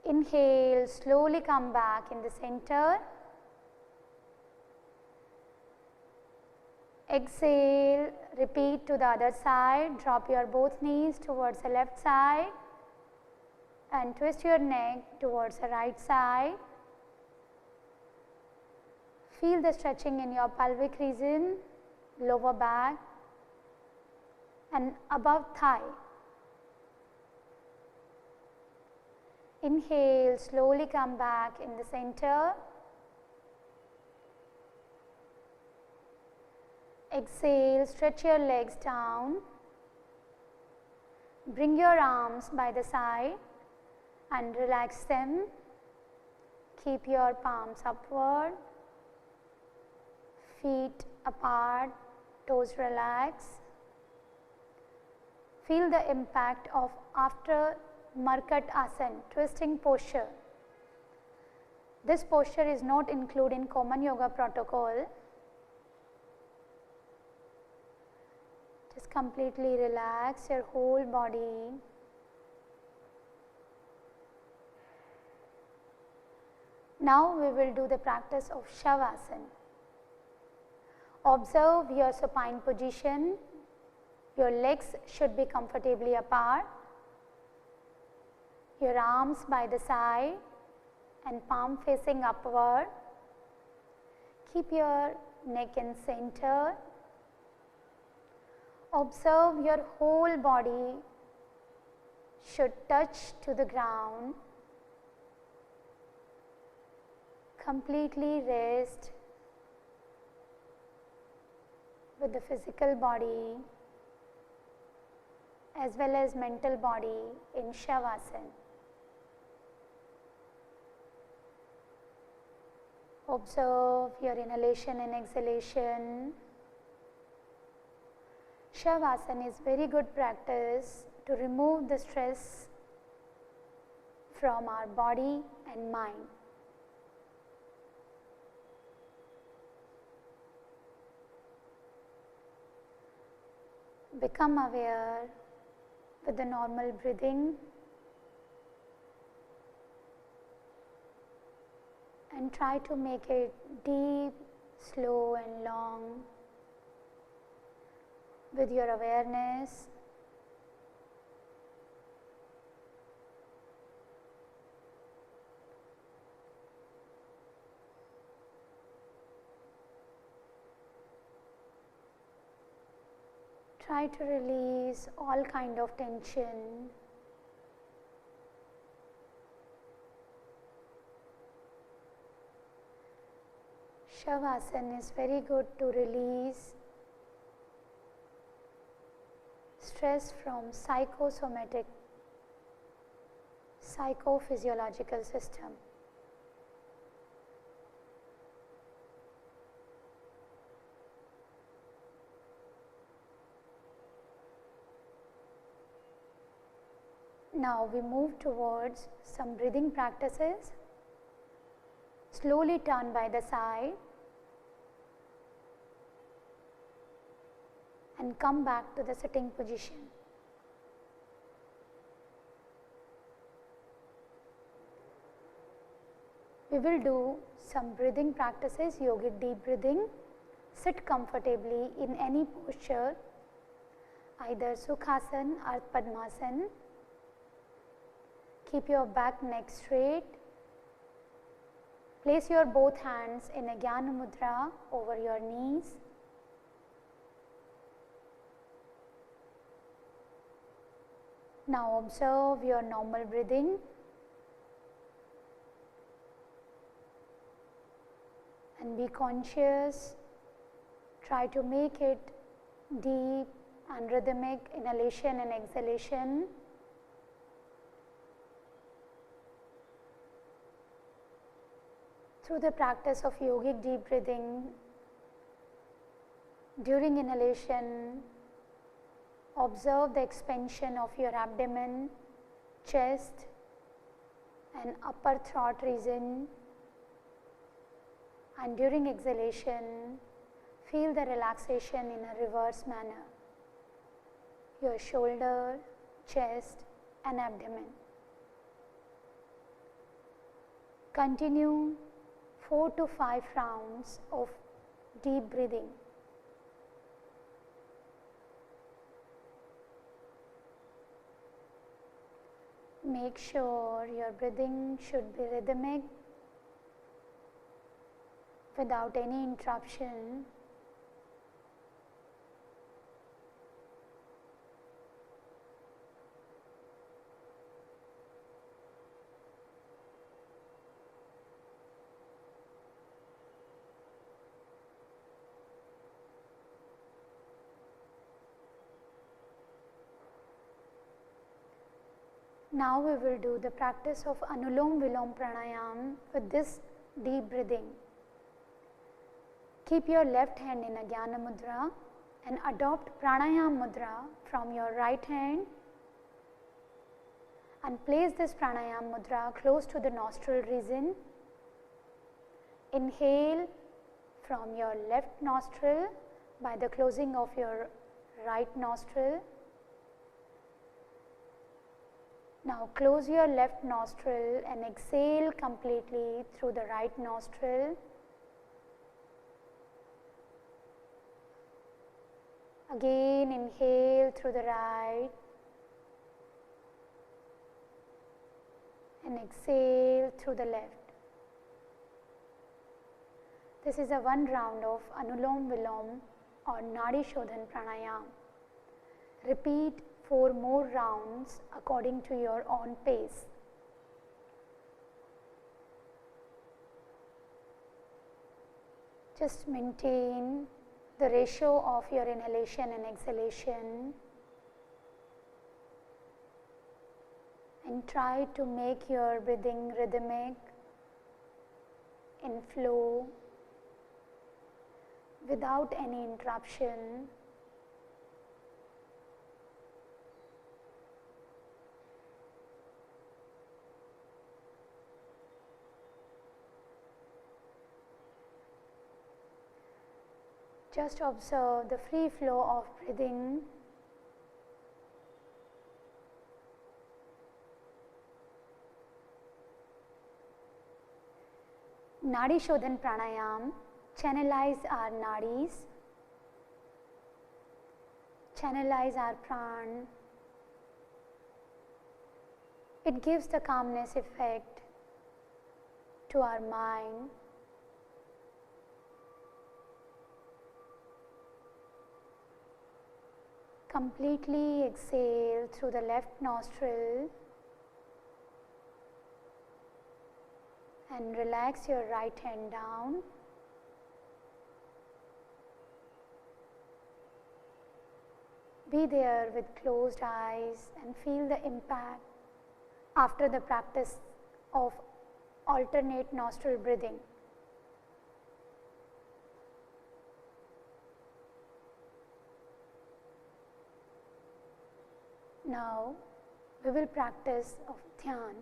Inhale, slowly come back in the center. Exhale, repeat to the other side, drop your both knees towards the left side and twist your neck towards the right side. Feel the stretching in your pelvic region, lower back and above thigh. Inhale, slowly come back in the center. Exhale, stretch your legs down. Bring your arms by the side and relax them. Keep your palms upward, feet apart, toes relax. Feel the impact of after Markatasana, twisting posture. This posture is not included in common yoga protocol. Just completely relax your whole body. Now we will do the practice of Shavasana. Observe your supine position. Your legs should be comfortably apart. Your arms by the side and palm facing upward. Keep your neck in center. Observe your whole body should touch to the ground. Completely rest with the physical body as well as mental body in Shavasana. Observe your inhalation and exhalation. Shavasana is very good practice to remove the stress from our body and mind. Become aware with the normal breathing and try to make it deep, slow and long with your awareness. Try to release all kind of tension. Shavasana is very good to release stress from psychosomatic, psychophysiological system. Now we move towards some breathing practices. Slowly turn by the side and come back to the sitting position. We will do some breathing practices, yogic deep breathing. sit comfortably in any posture, either Sukhasan or Padmasana. Keep your back neck straight. Place your both hands in a Jnana Mudra over your knees. Now observe your normal breathing and be conscious. Try to make it deep and rhythmic inhalation and exhalation. Through the practice of yogic deep breathing, during inhalation, observe the expansion of your abdomen, chest and upper throat region, and during exhalation, feel the relaxation in a reverse manner, your shoulder, chest and abdomen. Continue 4 to 5 rounds of deep breathing. Make sure your breathing should be rhythmic without any interruption. Now we will do the practice of Anulom Vilom Pranayam with this deep breathing. Keep your left hand in a Jnana Mudra and adopt Pranayam Mudra from your right hand and place this Pranayam Mudra close to the nostril region. Inhale from your left nostril by the closing of your right nostril. Now close your left nostril and exhale completely through the right nostril. Again inhale through the right and exhale through the left. This is a one round of Anulom Vilom or Nadi Shodhan Pranayam. Repeat 4 more rounds according to your own pace. Just maintain the ratio of your inhalation and exhalation and try to make your breathing rhythmic, in flow, without any interruption. Just observe the free flow of breathing. Nadi Shodhan Pranayam channelize our nadis, channelize our pran. It gives the calmness effect to our mind. Completely exhale through the left nostril and relax your right hand down. Be there with closed eyes and feel the impact after the practice of alternate nostril breathing. Now we will practice of Dhyan.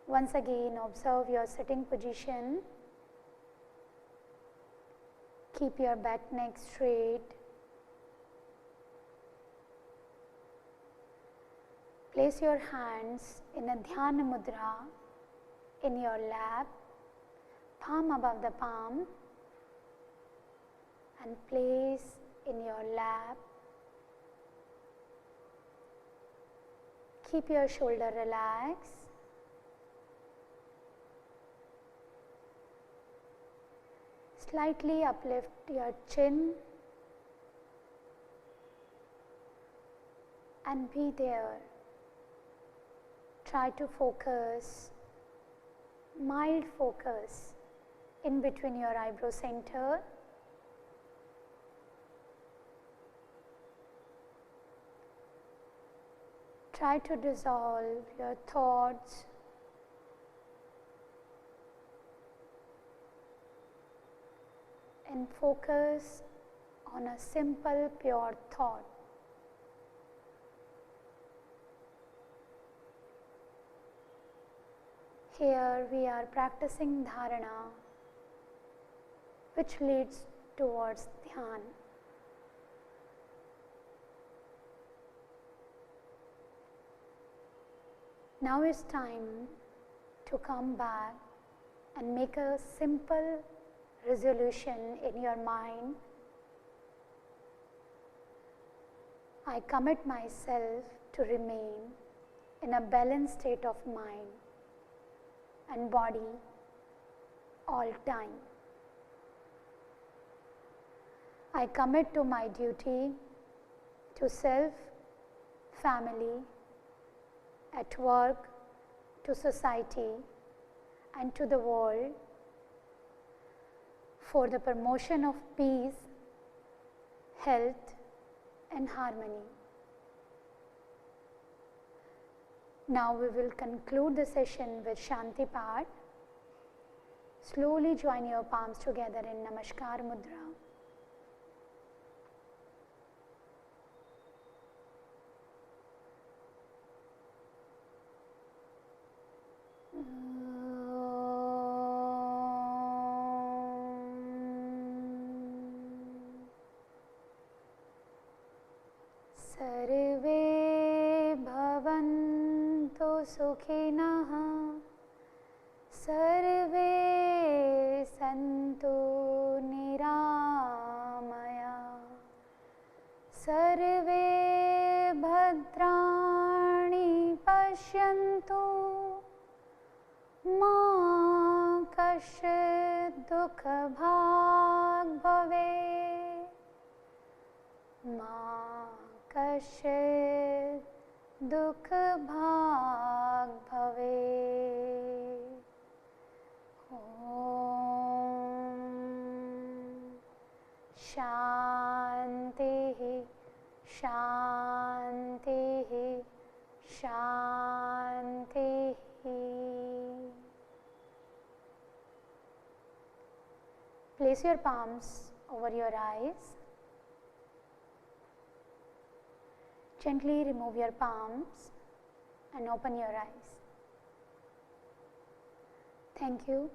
Once again observe your sitting position. Keep your back neck straight. Place your hands in a Dhyana Mudra in your lap, palm above the palm, and place in your lap. Keep your shoulder relaxed. Slightly uplift your chin and be there. Try to focus, mild focus in between your eyebrow center. Try to dissolve your thoughts. And focus on a simple, pure thought. Here we are practicing dharana, which leads towards dhyan. Now it's time to come back and make a simple resolution in your mind. I commit myself to remain in a balanced state of mind and body all time. I commit to my duty to self, family, at work, to society and to the world for the promotion of peace, health and harmony. Now we will conclude the session with Shanti part. Slowly join your palms together in Namaskar Mudra. सुखिनः सर्वे सन्तु निरामया सर्वे भद्राणि पश्यन्तु मा कश्चित् दुःखभाग् भवेत् मा कश्चित् दुख भाग भवे। ओम शांति शांति शांति। Place your palms over your eyes. Gently remove your palms and open your eyes. Thank you.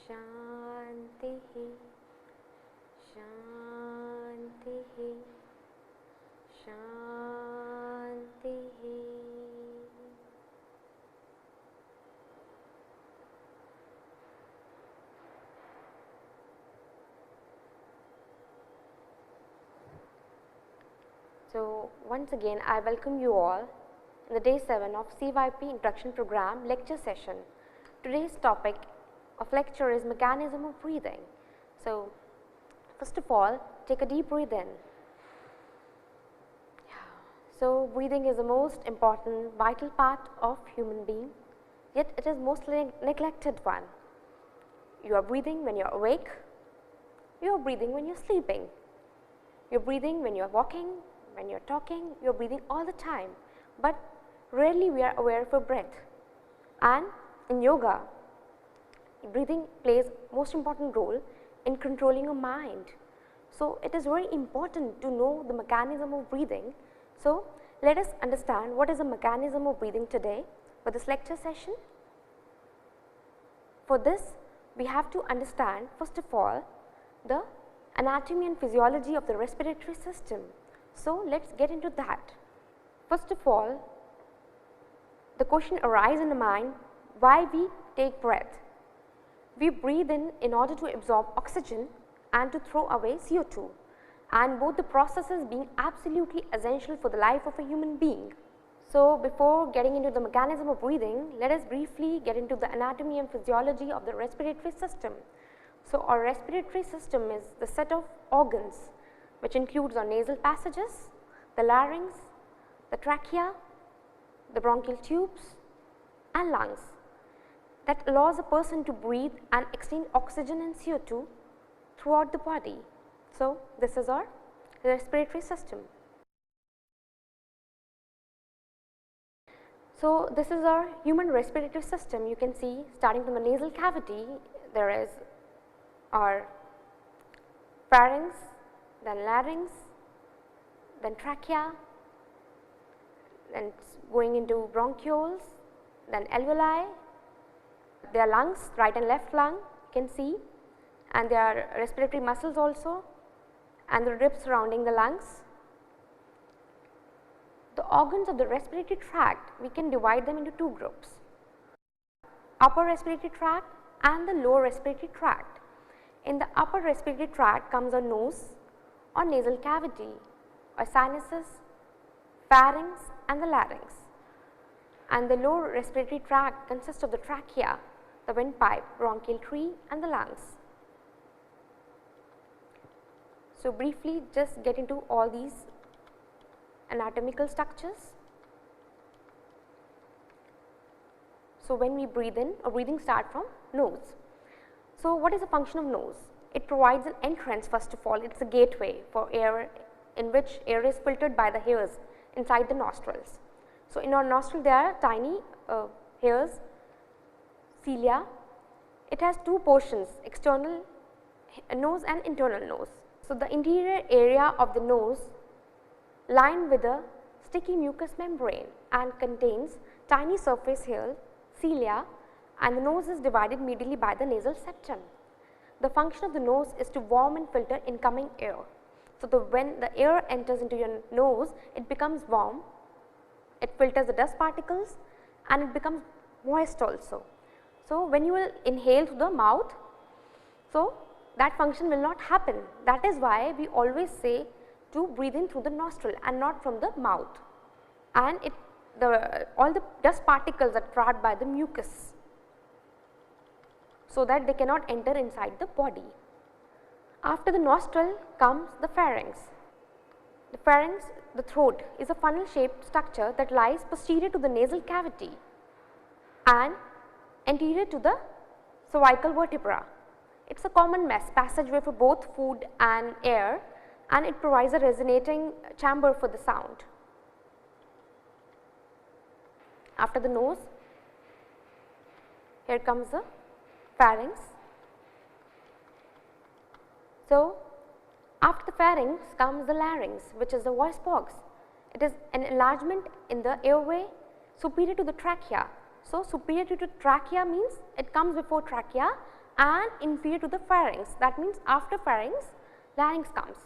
Shanti Shanti Shanti. So once again I welcome you all in the day 7 of CYP Introduction Program lecture session. Today's topic of lecture is mechanism of breathing. So first of all, take a deep breath in. So, breathing is the most important vital part of human being, yet it is mostly neglected one. You are breathing when you are awake, you are breathing when you are sleeping, you are breathing when you are walking, when you are talking, you are breathing all the time, but rarely we are aware of our breath. And in yoga, breathing plays most important role in controlling your mind. So, it is very important to know the mechanism of breathing. So, let us understand what is the mechanism of breathing today for this lecture session. For this, we have to understand first of all the anatomy and physiology of the respiratory system. So, let us get into that. First of all, the question arises in the mind, why we take breath? We breathe in order to absorb oxygen and to throw away CO2, and both the processes being absolutely essential for the life of a human being. So, before getting into the mechanism of breathing, let us briefly get into the anatomy and physiology of the respiratory system. So, our respiratory system is the set of organs which includes our nasal passages, the larynx, the trachea, the bronchial tubes and lungs that allows a person to breathe and exchange oxygen and CO2 throughout the body. So, this is our respiratory system. So, this is our human respiratory system. You can see starting from the nasal cavity, there is our pharynx, then larynx, then trachea, then going into bronchioles, then alveoli. There are lungs, right and left lung, you can see, and there are respiratory muscles also, and the ribs surrounding the lungs. The organs of the respiratory tract, we can divide them into two groups, upper respiratory tract and the lower respiratory tract. In the upper respiratory tract comes our nose or nasal cavity, or sinuses, pharynx and the larynx, and the lower respiratory tract consists of the trachea, the windpipe, bronchial tree and the lungs. So, briefly just get into all these anatomical structures. So, when we breathe in, our breathing starts from nose. So, what is the function of nose? It provides an entrance first of all, it is a gateway for air, in which air is filtered by the hairs inside the nostrils. So, in our nostril there are tiny hairs, cilia. It has two portions, external nose and internal nose. So, the interior area of the nose lined with a sticky mucous membrane and contains tiny surface hairs, cilia, and the nose is divided medially by the nasal septum. The function of the nose is to warm and filter incoming air. So, when the air enters into your nose, it becomes warm, it filters the dust particles and it becomes moist also. So, when you will inhale through the mouth, so that function will not happen. That is why we always say to breathe in through the nostril and not from the mouth, and all the dust particles are trapped by the mucus, so that they cannot enter inside the body. After the nostril comes the pharynx. The pharynx, the throat, is a funnel shaped structure that lies posterior to the nasal cavity and anterior to the cervical vertebra. It is a common passageway for both food and air, and it provides a resonating chamber for the sound. After the nose, here comes the pharynx. So, after the pharynx comes the larynx, which is the voice box. It is an enlargement in the airway superior to the trachea. So, superior to the trachea means it comes before trachea and inferior to the pharynx. That means after pharynx, larynx comes.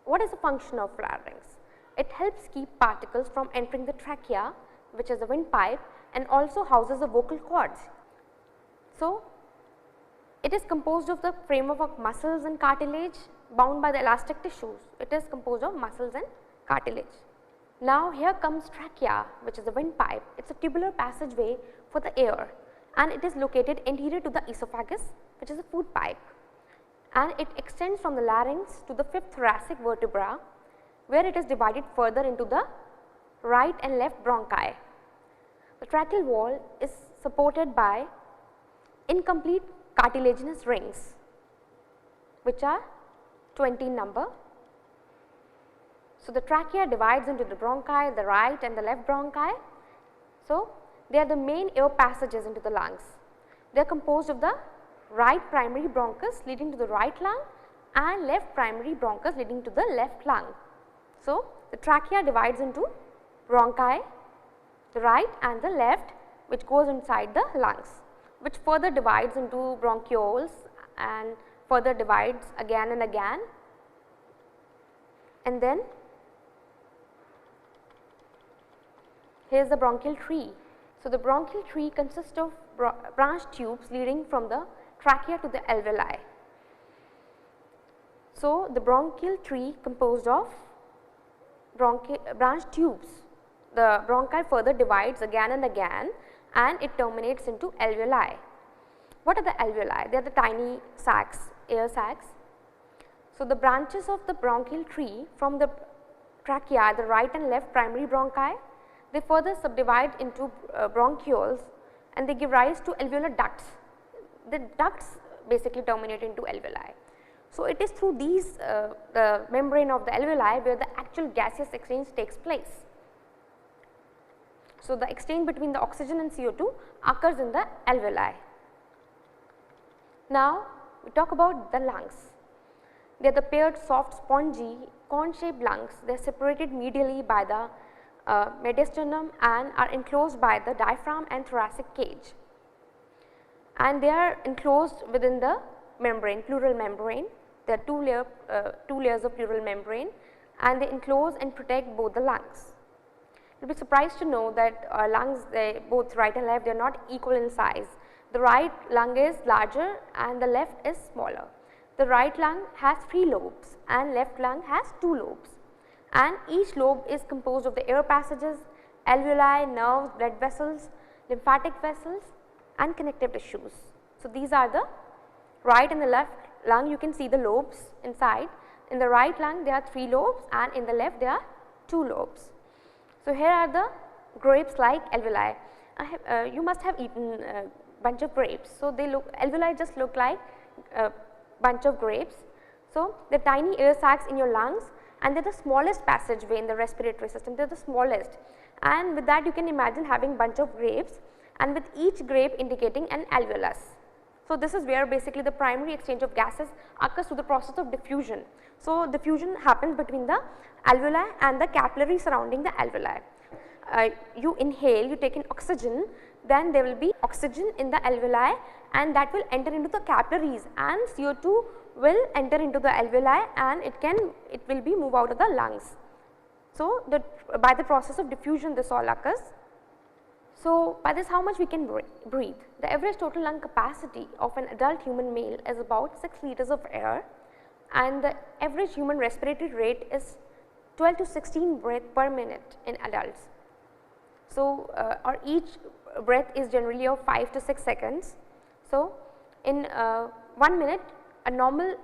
What is the function of larynx? It helps keep particles from entering the trachea, which is the windpipe, and also houses the vocal cords. So, it is composed of the framework of muscles and cartilage bound by the elastic tissues. It is composed of muscles and cartilage. Now, here comes trachea, which is the windpipe. It is a tubular passageway for the air, and it is located anterior to the esophagus, which is a food pipe, and it extends from the larynx to the fifth thoracic vertebra, where it is divided further into the right and left bronchi. The tracheal wall is supported by incomplete cartilaginous rings, which are 20 in number. So, the trachea divides into the bronchi, the right and the left bronchi. So, they are the main air passages into the lungs. They are composed of the right primary bronchus leading to the right lung and left primary bronchus leading to the left lung. So, the trachea divides into bronchi, the right and the left, which goes inside the lungs, which further divides into bronchioles and further divides again and again, and then here is the bronchial tree. So, the bronchial tree consists of branch tubes leading from the trachea to the alveoli. So, the bronchial tree composed of branch tubes. The bronchi further divides again and again and it terminates into alveoli. What are the alveoli? They are the tiny sacs, air sacs. So, the branches of the bronchial tree from the trachea, the right and left primary bronchi, they further subdivide into bronchioles and they give rise to alveolar ducts. The ducts basically terminate into alveoli. So, it is through these the membrane of the alveoli where the actual gaseous exchange takes place. So, the exchange between the oxygen and CO2 occurs in the alveoli. Now, we talk about the lungs. They are the paired soft spongy cone shaped lungs. They are separated medially by the mediastinum and are enclosed by the diaphragm and thoracic cage, and they are enclosed within the membrane, pleural membrane. There are two layers of pleural membrane and they enclose and protect both the lungs. You will be surprised to know that lungs, both right and left, they are not equal in size. The right lung is larger and the left is smaller. The right lung has 3 lobes and left lung has 2 lobes, and each lobe is composed of the air passages, alveoli, nerves, blood vessels, lymphatic vessels and connective tissues. So, these are the right and the left lung. You can see the lobes inside. In the right lung there are 3 lobes and in the left there are 2 lobes. So, here are the grapes like alveoli. You must have eaten a bunch of grapes. So, they look, alveoli just look like a bunch of grapes. So, the tiny air sacs in your lungs and they are the smallest passageway in the respiratory system, they are the smallest, and with that you can imagine having bunch of grapes and with each grape indicating an alveolus. So, this is where basically the primary exchange of gases occurs through the process of diffusion. So, diffusion happens between the alveoli and the capillary surrounding the alveoli. You inhale, you take in oxygen, then there will be oxygen in the alveoli and that will enter into the capillaries and CO2 will enter into the alveoli and it will be moved out of the lungs. So, by the process of diffusion this all occurs. So, by this how much we can breathe? The average total lung capacity of an adult human male is about 6 liters of air and the average human respiratory rate is 12 to 16 breaths per minute in adults. So, or each breath is generally of 5 to 6 seconds. So, in 1 minute a normal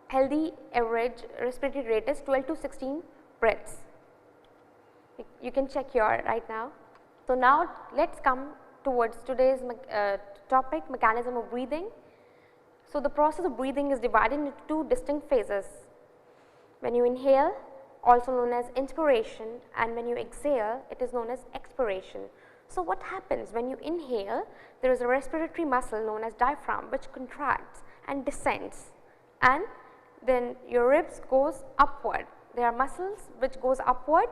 healthy average respiratory rate is 12 to 16 breaths. You can check here right now. So, now let us come towards today's topic, mechanism of breathing. So, the process of breathing is divided into 2 distinct phases. When you inhale, also known as inspiration, and when you exhale it is known as expiration. So, what happens when you inhale? There is a respiratory muscle known as diaphragm which contracts and descends, and then your ribs goes upward. There are muscles which goes upward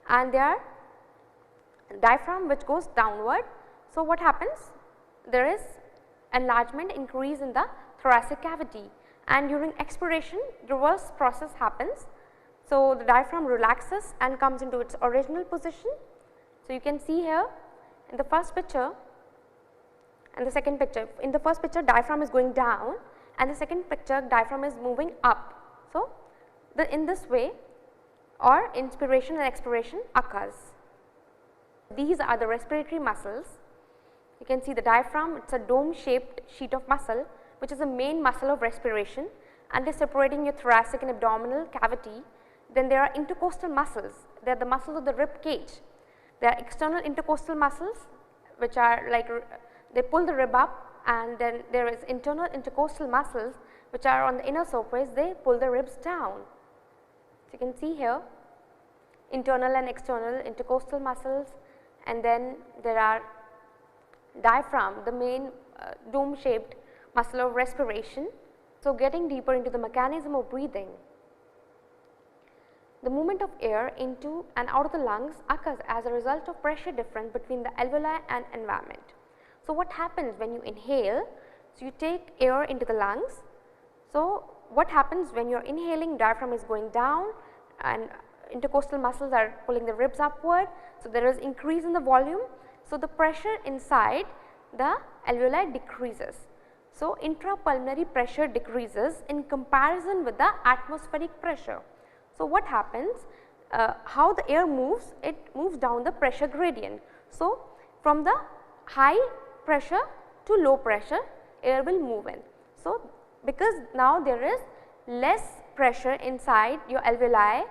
and there are diaphragm which goes downward. So, what happens? There is enlargement, increase in the thoracic cavity, and during expiration reverse process happens. So, the diaphragm relaxes and comes into its original position. So, you can see here in the first picture and the second picture. In the first picture diaphragm is going down and the second picture diaphragm is moving up. So, in this way or inspiration and expiration occurs. These are the respiratory muscles. You can see the diaphragm, it is a dome shaped sheet of muscle which is the main muscle of respiration and is separating your thoracic and abdominal cavity. Then there are intercostal muscles, they are the muscles of the rib cage. There are external intercostal muscles which are like they pull the rib up, and then there is internal intercostal muscles which are on the inner surface, they pull the ribs down. So, you can see here internal and external intercostal muscles, and then there are diaphragm, the main dome shaped muscle of respiration. So, getting deeper into the mechanism of breathing, the movement of air into and out of the lungs occurs as a result of pressure difference between the alveoli and environment. So, what happens when you inhale? So, you take air into the lungs. So, what happens when you are inhaling, diaphragm is going down and intercostal muscles are pulling the ribs upward. So, there is increase in the volume. So, the pressure inside the alveoli decreases. So, intrapulmonary pressure decreases in comparison with the atmospheric pressure. So, what happens? How the air moves? It moves down the pressure gradient. So, from the high pressure to low pressure, air will move in. So, because now there is less pressure inside your alveoli,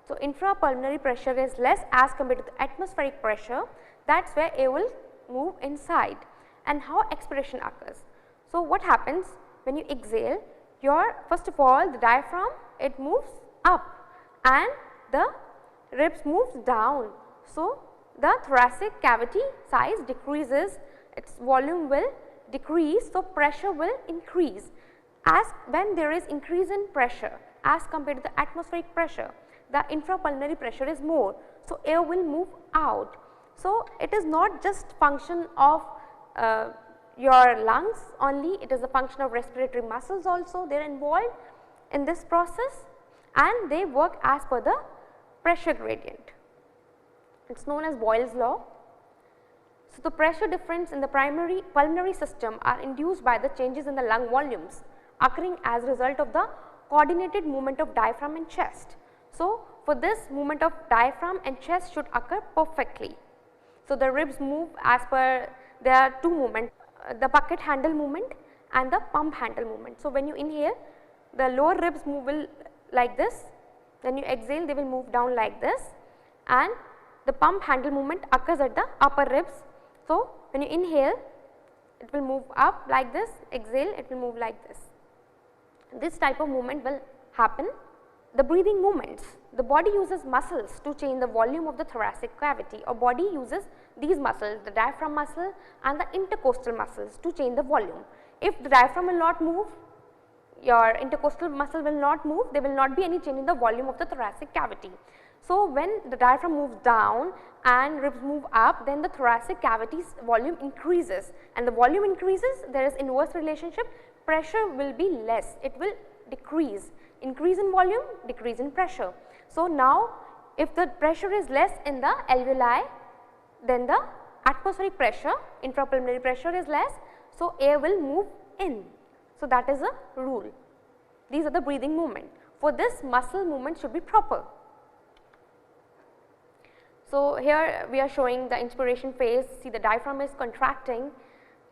so intrapulmonary pressure is less as compared to the atmospheric pressure, that is where air will move inside. And how expiration occurs? So, what happens when you exhale? Your first of all the diaphragm, it moves up and the ribs moves down. So, the thoracic cavity size decreases, its volume will decrease. So, pressure will increase. As when there is increase in pressure as compared to the atmospheric pressure, the intrapulmonary pressure is more. So, air will move out. So, it is not just function of your lungs only, it is a function of respiratory muscles also, they are involved in this process and they work as per the pressure gradient. It is known as Boyle's law. So, the pressure difference in the primary pulmonary system are induced by the changes in the lung volumes occurring as a result of the coordinated movement of diaphragm and chest. So, for this movement of diaphragm and chest should occur perfectly. So, the ribs move as per, there are two movements, the bucket handle movement and the pump handle movement. So, when you inhale, the lower ribs move will like this, when you exhale they will move down like this, and the pump handle movement occurs at the upper ribs. So, when you inhale it will move up like this, exhale it will move like this. This type of movement will happen. The breathing movements, the body uses muscles to change the volume of the thoracic cavity, or body uses these muscles, the diaphragm muscle and the intercostal muscles to change the volume. If the diaphragm will not move, your intercostal muscle will not move, there will not be any change in the volume of the thoracic cavity. So, when the diaphragm moves down and ribs move up, then the thoracic cavity's volume increases, and the volume increases, there is inverse relationship, pressure will be less, it will decrease, increase in volume, decrease in pressure. So, now if the pressure is less in the alveoli, then the atmospheric pressure, intrapulmonary pressure is less, so air will move in. So, that is a rule. These are the breathing movement. For this, muscle movement should be proper. So, here we are showing the inspiration phase. See, the diaphragm is contracting,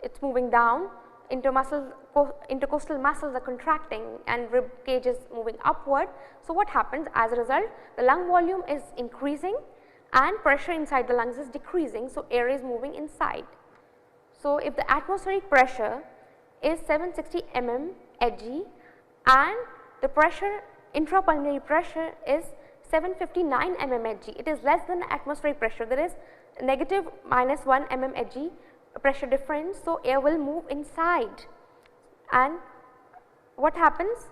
it is moving down, intercostal muscles are contracting and rib cage is moving upward. So, what happens as a result? The lung volume is increasing and pressure inside the lungs is decreasing. So, air is moving inside. So, if the atmospheric pressure is 760 mm Hg and the pressure, intrapulmonary pressure is 759 mm Hg, it is less than the atmospheric pressure, there is negative -1 mm Hg pressure difference. So, air will move inside, and what happens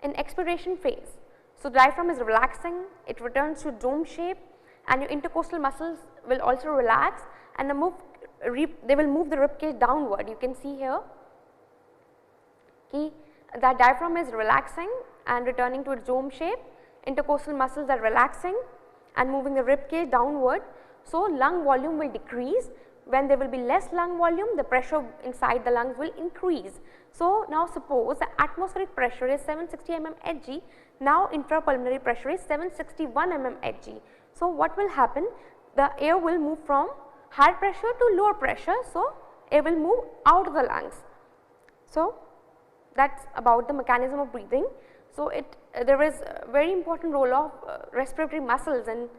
in expiration phase? So, diaphragm is relaxing, it returns to dome shape, and your intercostal muscles will also relax and they will move the rib cage downward. You can see here that diaphragm is relaxing and returning to its dome shape, intercostal muscles are relaxing and moving the rib cage downward. So, lung volume will decrease. When there will be less lung volume, the pressure inside the lungs will increase. So, now suppose the atmospheric pressure is 760 mm Hg, now intrapulmonary pressure is 761 mm Hg. So, what will happen? The air will move from higher pressure to lower pressure. So, air will move out of the lungs. So, that is about the mechanism of breathing. So, there is a very important role of respiratory muscles and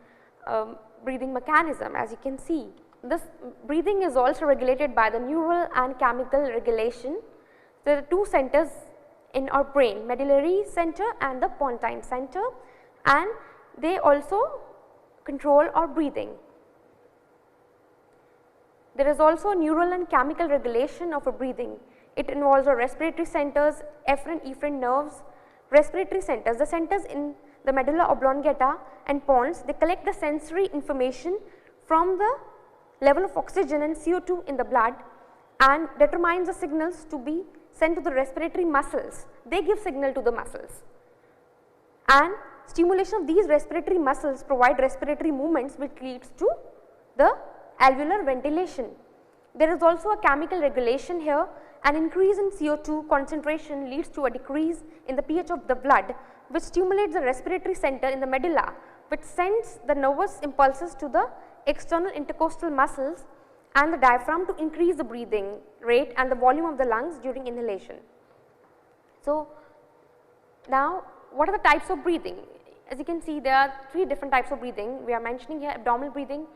breathing mechanism, as you can see. This breathing is also regulated by the neural and chemical regulation. There are two centers in our brain, medullary center and the pontine center, and they also control our breathing. There is also neural and chemical regulation of our breathing. It involves our respiratory centers, efferent, efferent nerves, respiratory centers. The centers in the medulla oblongata and pons, they collect the sensory information from the level of oxygen and CO2 in the blood and determines the signals to be sent to the respiratory muscles. They give signal to the muscles, and stimulation of these respiratory muscles provide respiratory movements which leads to the alveolar ventilation. There is also a chemical regulation here. An increase in CO2 concentration leads to a decrease in the pH of the blood, which stimulates the respiratory center in the medulla, which sends the nervous impulses to the external intercostal muscles and the diaphragm to increase the breathing rate and the volume of the lungs during inhalation. So, now what are the types of breathing? As you can see, there are 3 different types of breathing. We are mentioning here abdominal breathing,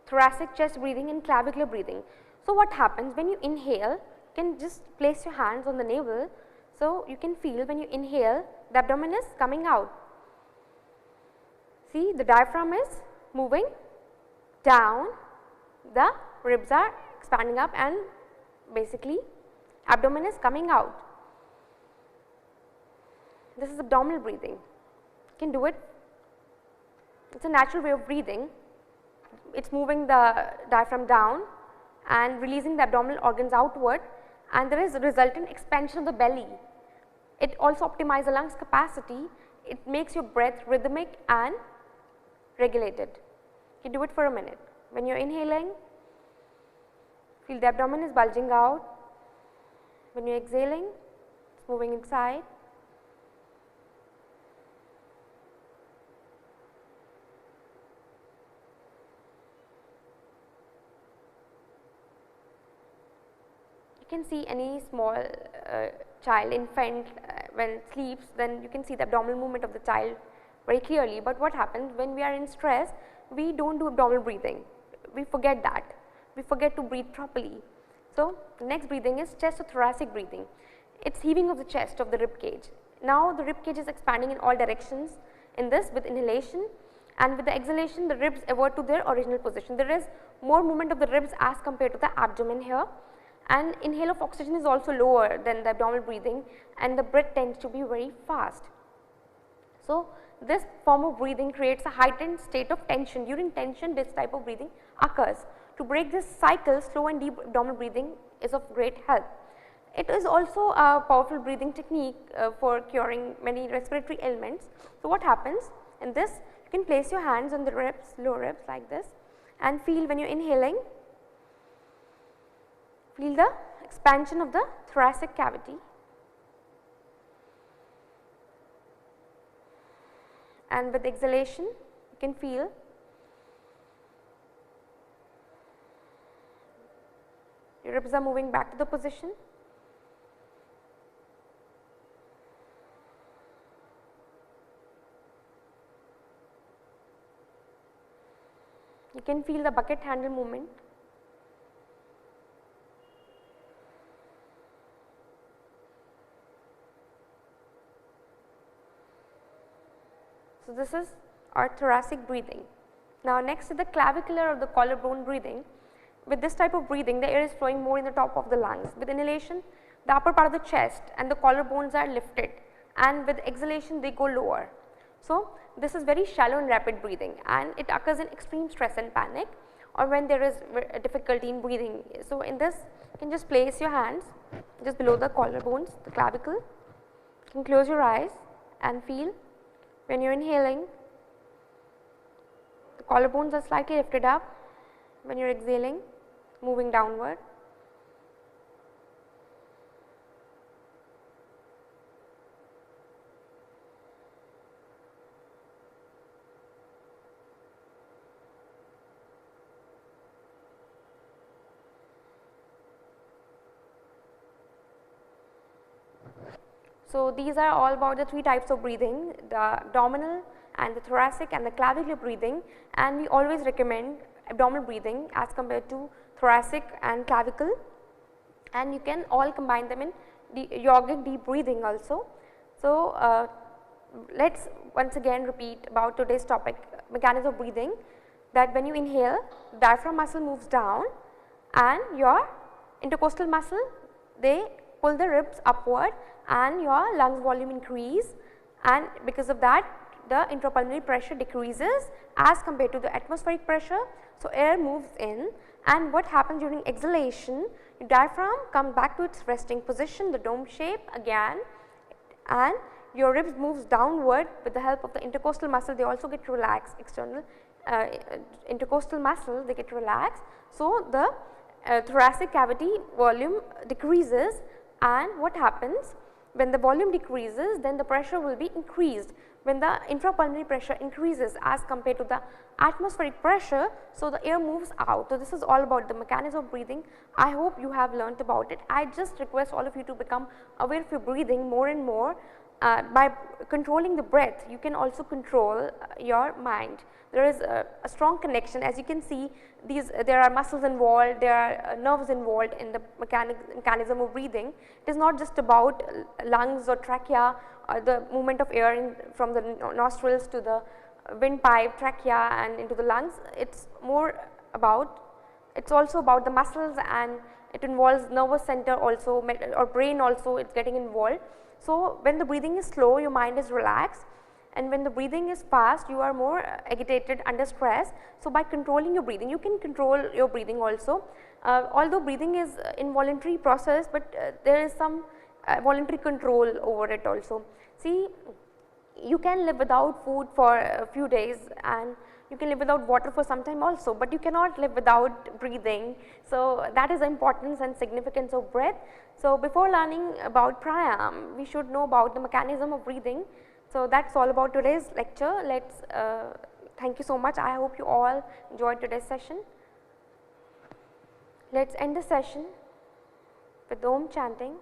thoracic chest breathing and clavicular breathing. So, what happens when you inhale? You can just place your hands on the navel. So, you can feel when you inhale, the abdomen is coming out. See, the diaphragm is moving down, the ribs are expanding up, and basically abdomen is coming out. This is abdominal breathing. You can do it. It is a natural way of breathing. It is moving the diaphragm down and releasing the abdominal organs outward, and there is a resultant expansion of the belly. It also optimizes the lungs capacity. It makes your breath rhythmic and regulated. You do it for a minute. When you are inhaling, feel the abdomen is bulging out. When you are exhaling, it is moving inside. You can see any small child, infant, when it sleeps, then you can see the abdominal movement of the child very clearly. But what happens when we are in stress? We do not do abdominal breathing. We forget that. We forget to breathe properly. So, the next breathing is chest or thoracic breathing. It is heaving of the chest of the rib cage. Now, the rib cage is expanding in all directions in this with inhalation, and with the exhalation the ribs revert to their original position. There is more movement of the ribs as compared to the abdomen here, and inhale of oxygen is also lower than the abdominal breathing, and the breath tends to be very fast. So, this form of breathing creates a heightened state of tension. During tension, this type of breathing occurs. To break this cycle, slow and deep abdominal breathing is of great help. It is also a powerful breathing technique for curing many respiratory ailments. So, what happens in this? You can place your hands on the ribs, lower ribs like this, and feel when you are inhaling, feel the expansion of the thoracic cavity, and with exhalation you can feel your ribs are moving back to the position. You can feel the bucket handle movement. So, this is our thoracic breathing. Now, next is the clavicular or the collarbone breathing. With this type of breathing, the air is flowing more in the top of the lungs. With inhalation, the upper part of the chest and the collarbones are lifted, and with exhalation they go lower. So, this is very shallow and rapid breathing, and it occurs in extreme stress and panic, or when there is difficulty in breathing. So, in this you can just place your hands just below the collarbones, the clavicle. You can close your eyes and feel when you are inhaling, the collarbones are slightly lifted up. When you are exhaling, moving downward. So, these are all about the 3 types of breathing, the abdominal and the thoracic and the clavicular breathing, and we always recommend abdominal breathing as compared to thoracic and clavicle, and you can all combine them in the yogic deep breathing also. So, let us once again repeat about today's topic, mechanism of breathing, that when you inhale, diaphragm muscle moves down and your intercostal muscle, they pull the ribs upward and your lungs volume increase, and because of that the intrapulmonary pressure decreases as compared to the atmospheric pressure. So, air moves in, and what happens during exhalation, your diaphragm comes back to its resting position, the dome shape again, and your ribs moves downward with the help of the intercostal muscle. They also get relaxed, external intercostal muscle, they get relaxed. So, the thoracic cavity volume decreases, and what happens when the volume decreases, then the pressure will be increased. When the infrapulmonary pressure increases as compared to the atmospheric pressure, so the air moves out. So, this is all about the mechanism of breathing. I hope you have learnt about it. I just request all of you to become aware of your breathing more and more. By controlling the breath, you can also control your mind. There is a strong connection, as you can see, there are muscles involved, there are nerves involved in the mechanism of breathing. It is not just about lungs or trachea or the movement of air from the nostrils to the windpipe, trachea and into the lungs. It is more about, it is also about the muscles, and it involves nervous center also, or brain also, it is getting involved. So, when the breathing is slow, your mind is relaxed, and when the breathing is fast, you are more agitated, under stress. So, by controlling your breathing, you can control your breathing also. Although breathing is involuntary process, but there is some voluntary control over it also. See, you can live without food for a few days, and you can live without water for some time also, but you cannot live without breathing. So, that is the importance and significance of breath. So, before learning about pranayama, we should know about the mechanism of breathing. So, that is all about today's lecture. Thank you so much. I hope you all enjoyed today's session. Let us end the session with Om chanting.